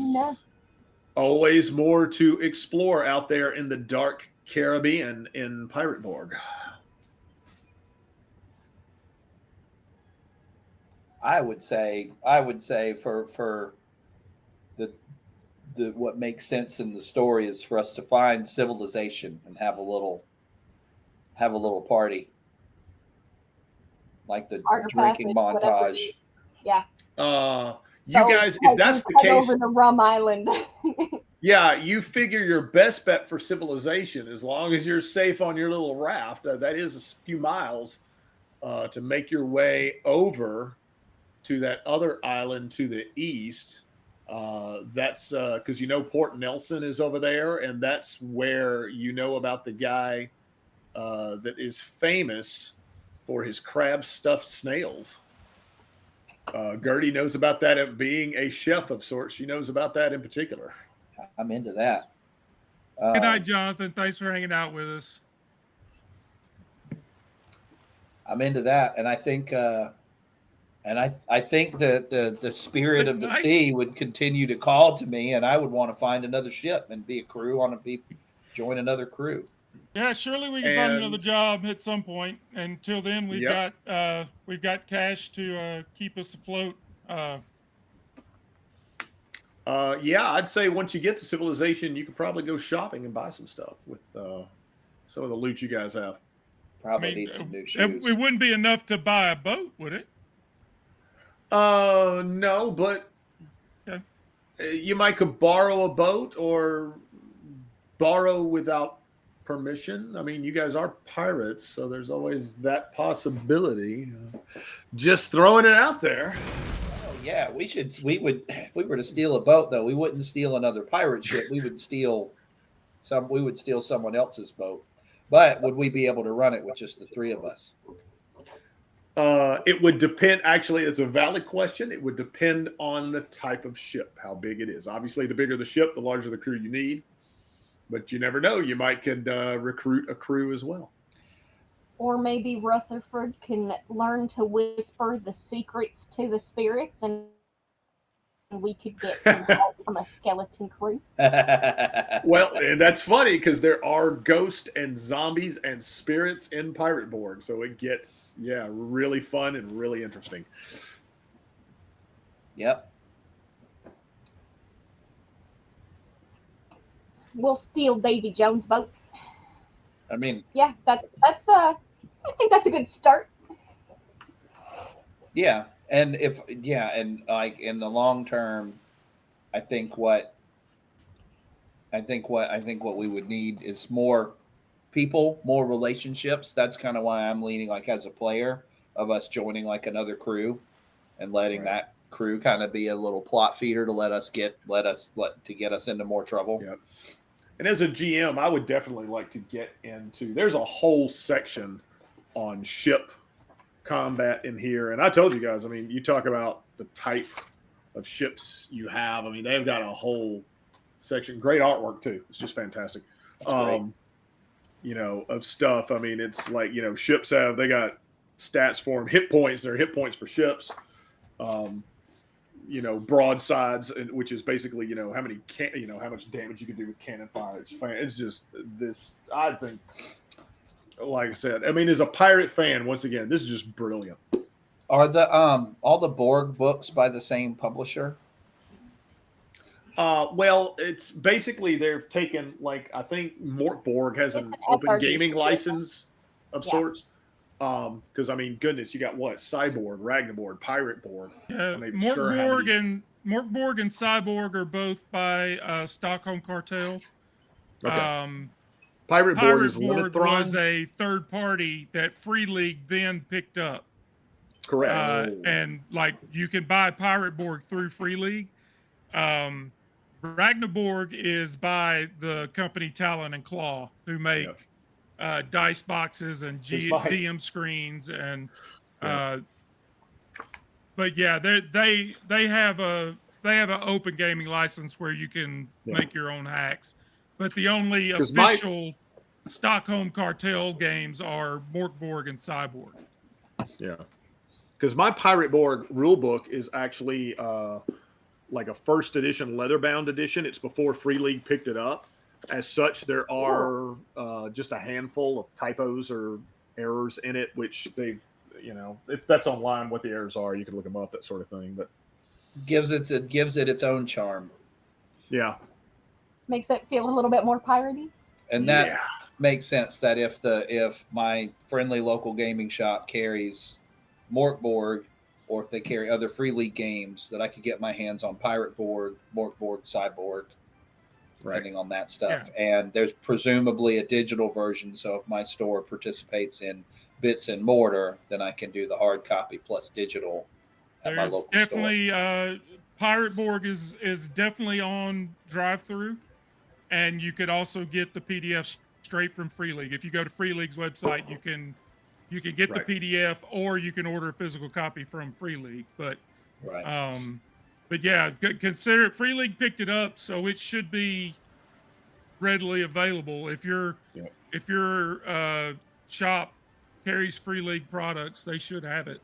always more to explore out there in the dark Caribbean in Pirate Borg. I would say for the what makes sense in the story is for us to find civilization and have a little party, like the drinking montage. Yeah. You guys, if that's the case, over to Rum Island. Yeah, you figure your best bet for civilization, as long as you're safe on your little raft, that is a few miles to make your way over to that other island to the east. That's because Port Nelson is over there, and that's where about the guy that is famous for his crab stuffed snails. Gertie knows about that, being a chef of sorts. She knows about that in particular. I'm into that. Good night, Jonathan. Thanks for hanging out with us. I'm into that, and I think that the spirit of the sea would continue to call to me, and I would want to find another ship and be a crew join another crew. Yeah, surely we can find another job at some point. Until then, we've got cash to keep us afloat. I'd say once you get to civilization, you could probably go shopping and buy some stuff with some of the loot you guys have. Probably need some new shoes. It wouldn't be enough to buy a boat, would it? No, but you might could borrow a boat or borrow without permission. I mean, you guys are pirates, so there's always that possibility. Just throwing it out there. Oh yeah, we would if we were to steal a boat, though, we wouldn't steal another pirate ship. We would steal someone else's boat. But would we be able to run it with just the three of us? It would depend. Actually, it's a valid question. It would depend on the type of ship, how big it is. Obviously, the bigger the ship, the larger the crew you need. But you never know. You could recruit a crew as well. Or maybe Rutherford can learn to whisper the secrets to the spirits, and we could get some help from a skeleton crew. Well, and that's funny because there are ghosts and zombies and spirits in Pirate Borg, so it gets really fun and really interesting. Yep. We'll steal Davy Jones' boat. I mean, yeah, that's I think that's a good start. Yeah, and like in the long term, I think what we would need is more people, more relationships. That's kind of why I'm leaning, like, as a player, of us joining like another crew and letting that crew kind of be a little plot feeder to get us into more trouble. Yep. And as a GM, I would definitely like to get into. There's a whole section on ship combat in here, and I told you guys. I mean, you talk about the type of ships you have. I mean, they've got a whole section. Great artwork too. It's just fantastic. Of stuff. I mean, it's like, ships they got stats for them, hit points. There are hit points for ships. Broadsides, which is basically, how many how much damage you can do with cannon fire. It's just this. I think, like I said, I mean, as a pirate fan, once again, this is just brilliant. Are the all the Borg books by the same publisher? Well, it's basically they've taken, like, I think Borg has an open gaming license of sorts. Because I mean, goodness, you got what? Cyborg, Ragnaborg, Pirate Borg. Borg and Cyborg are both by Stockholm Cartel. Okay. Pirate Borg was a third party that Free League then picked up. Correct. And like, you can buy Pirate Borg through Free League. Ragnaborg is by the company Talon and Claw, who make dice boxes and Here's mine. DM screens and Yeah. but yeah, they have an open gaming license where you can make your own hacks. But the only 'Cause official Stockholm Cartel games are Borg and Cyborg. Yeah. Because my Pirate Borg rule book is actually like a first edition leather bound edition. It's before Free League picked it up. As such, there are just a handful of typos or errors in it, which they've, if that's online, what the errors are, you can look them up, that sort of thing. But gives it its own charm. Yeah. Makes it feel a little bit more piratey. And that makes sense, that if my friendly local gaming shop carries Morkborg, or if they carry other Free League games, that I could get my hands on Pirate Borg, Morkborg, Cyborg, depending on that stuff. Yeah. And there's presumably a digital version, so if my store participates in Bits and Mortar, then I can do the hard copy plus digital at my local definitely, store. Pirate Borg is definitely on drive-through, and you could also get the PDF straight from Free League. If you go to Free League's website, you can get the PDF, or you can order a physical copy from Free League. But but yeah, consider it. Free League picked it up, so it should be readily available. If your shop carries Free League products, they should have it.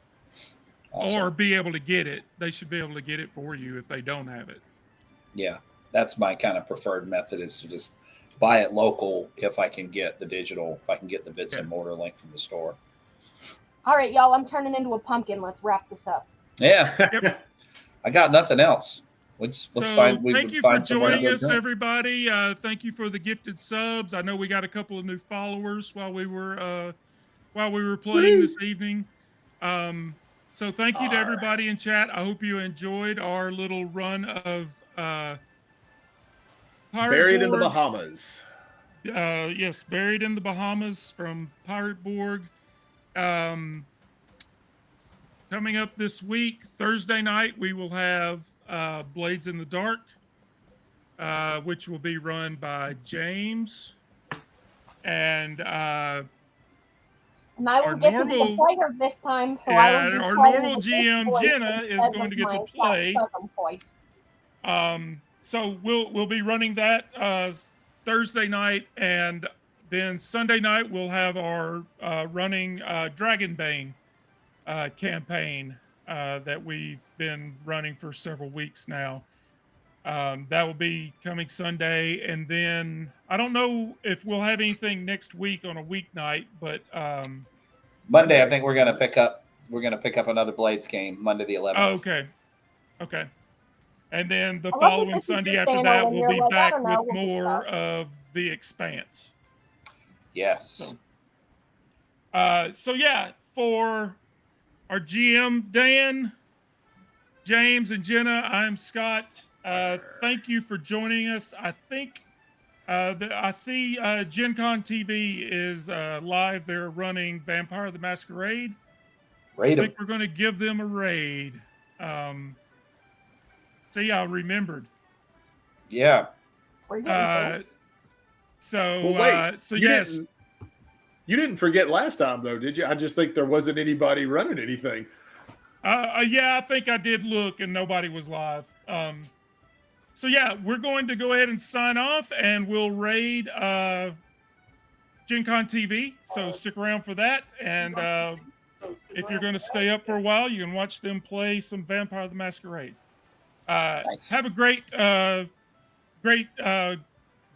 Awesome. Or be able to get it. They should be able to get it for you if they don't have it. Yeah, that's my kind of preferred method, is to just buy it local if I can get the digital, if I can get the Bits and Mortar link from the store. All right, y'all, I'm turning into a pumpkin. Let's wrap this up. Yeah. I got nothing else. Thank you for joining us, everybody. Thank you for the gifted subs. I know we got a couple of new followers while we were playing this evening. So thank you to everybody in chat. I hope you enjoyed our little run of Buried in the Bahamas. Yes, Buried in the Bahamas from Pirate Borg. Coming up this week, Thursday night, we will have Blades in the Dark, which will be run by James. And I will get to be the player this time. So our normal GM Jenna is going to get to play. So we'll be running that Thursday night, and then Sunday night we'll have our running Dragonbane campaign that we've been running for several weeks now. That will be coming Sunday, and then I don't know if we'll have anything next week on a weeknight, but Monday I think we're gonna pick up another Blades game, Monday the 11th. Oh, okay. And then the following Sunday after that, we'll be back with more of The Expanse. Yes. So yeah, for our GM Dan, James, and Jenna, I'm Scott. Thank you for joining us. I think I see Gen Con TV is live. They're running Vampire the Masquerade. I think we're going to give them a raid. See, I remembered. Yeah. So yes. You didn't forget last time, though, did you? I just think there wasn't anybody running anything. Yeah, I think I did look, and nobody was live. So yeah, we're going to go ahead and sign off, and we'll raid Gen Con TV. So stick around for that, and if you're going to stay up for a while, you can watch them play some Vampire the Masquerade. Nice. Have a great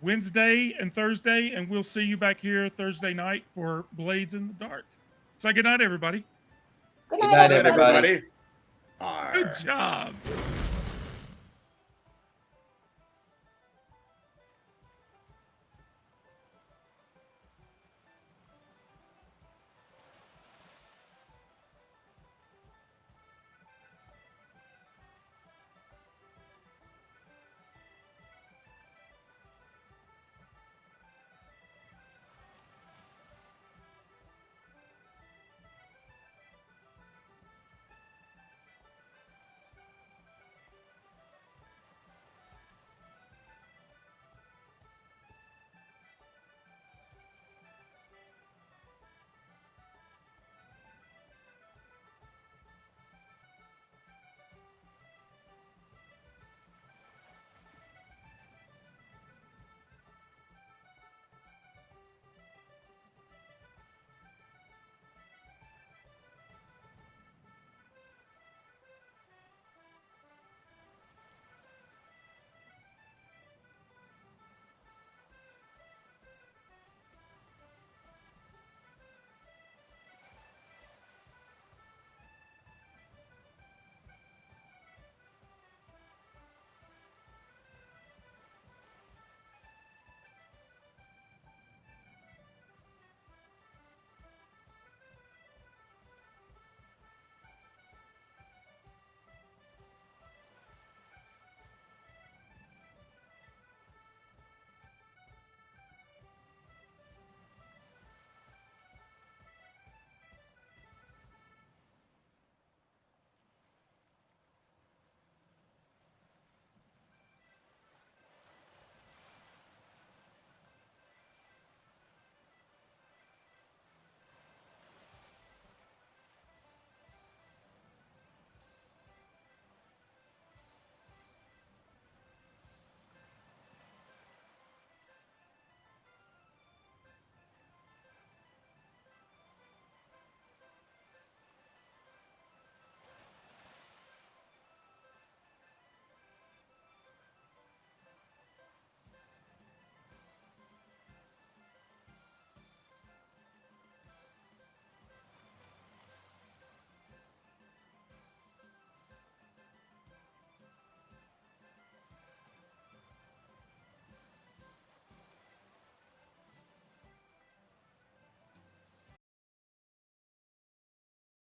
Wednesday and Thursday, and we'll see you back here Thursday night for Blades in the Dark. Say good night, everybody. Good night, everybody. Good job.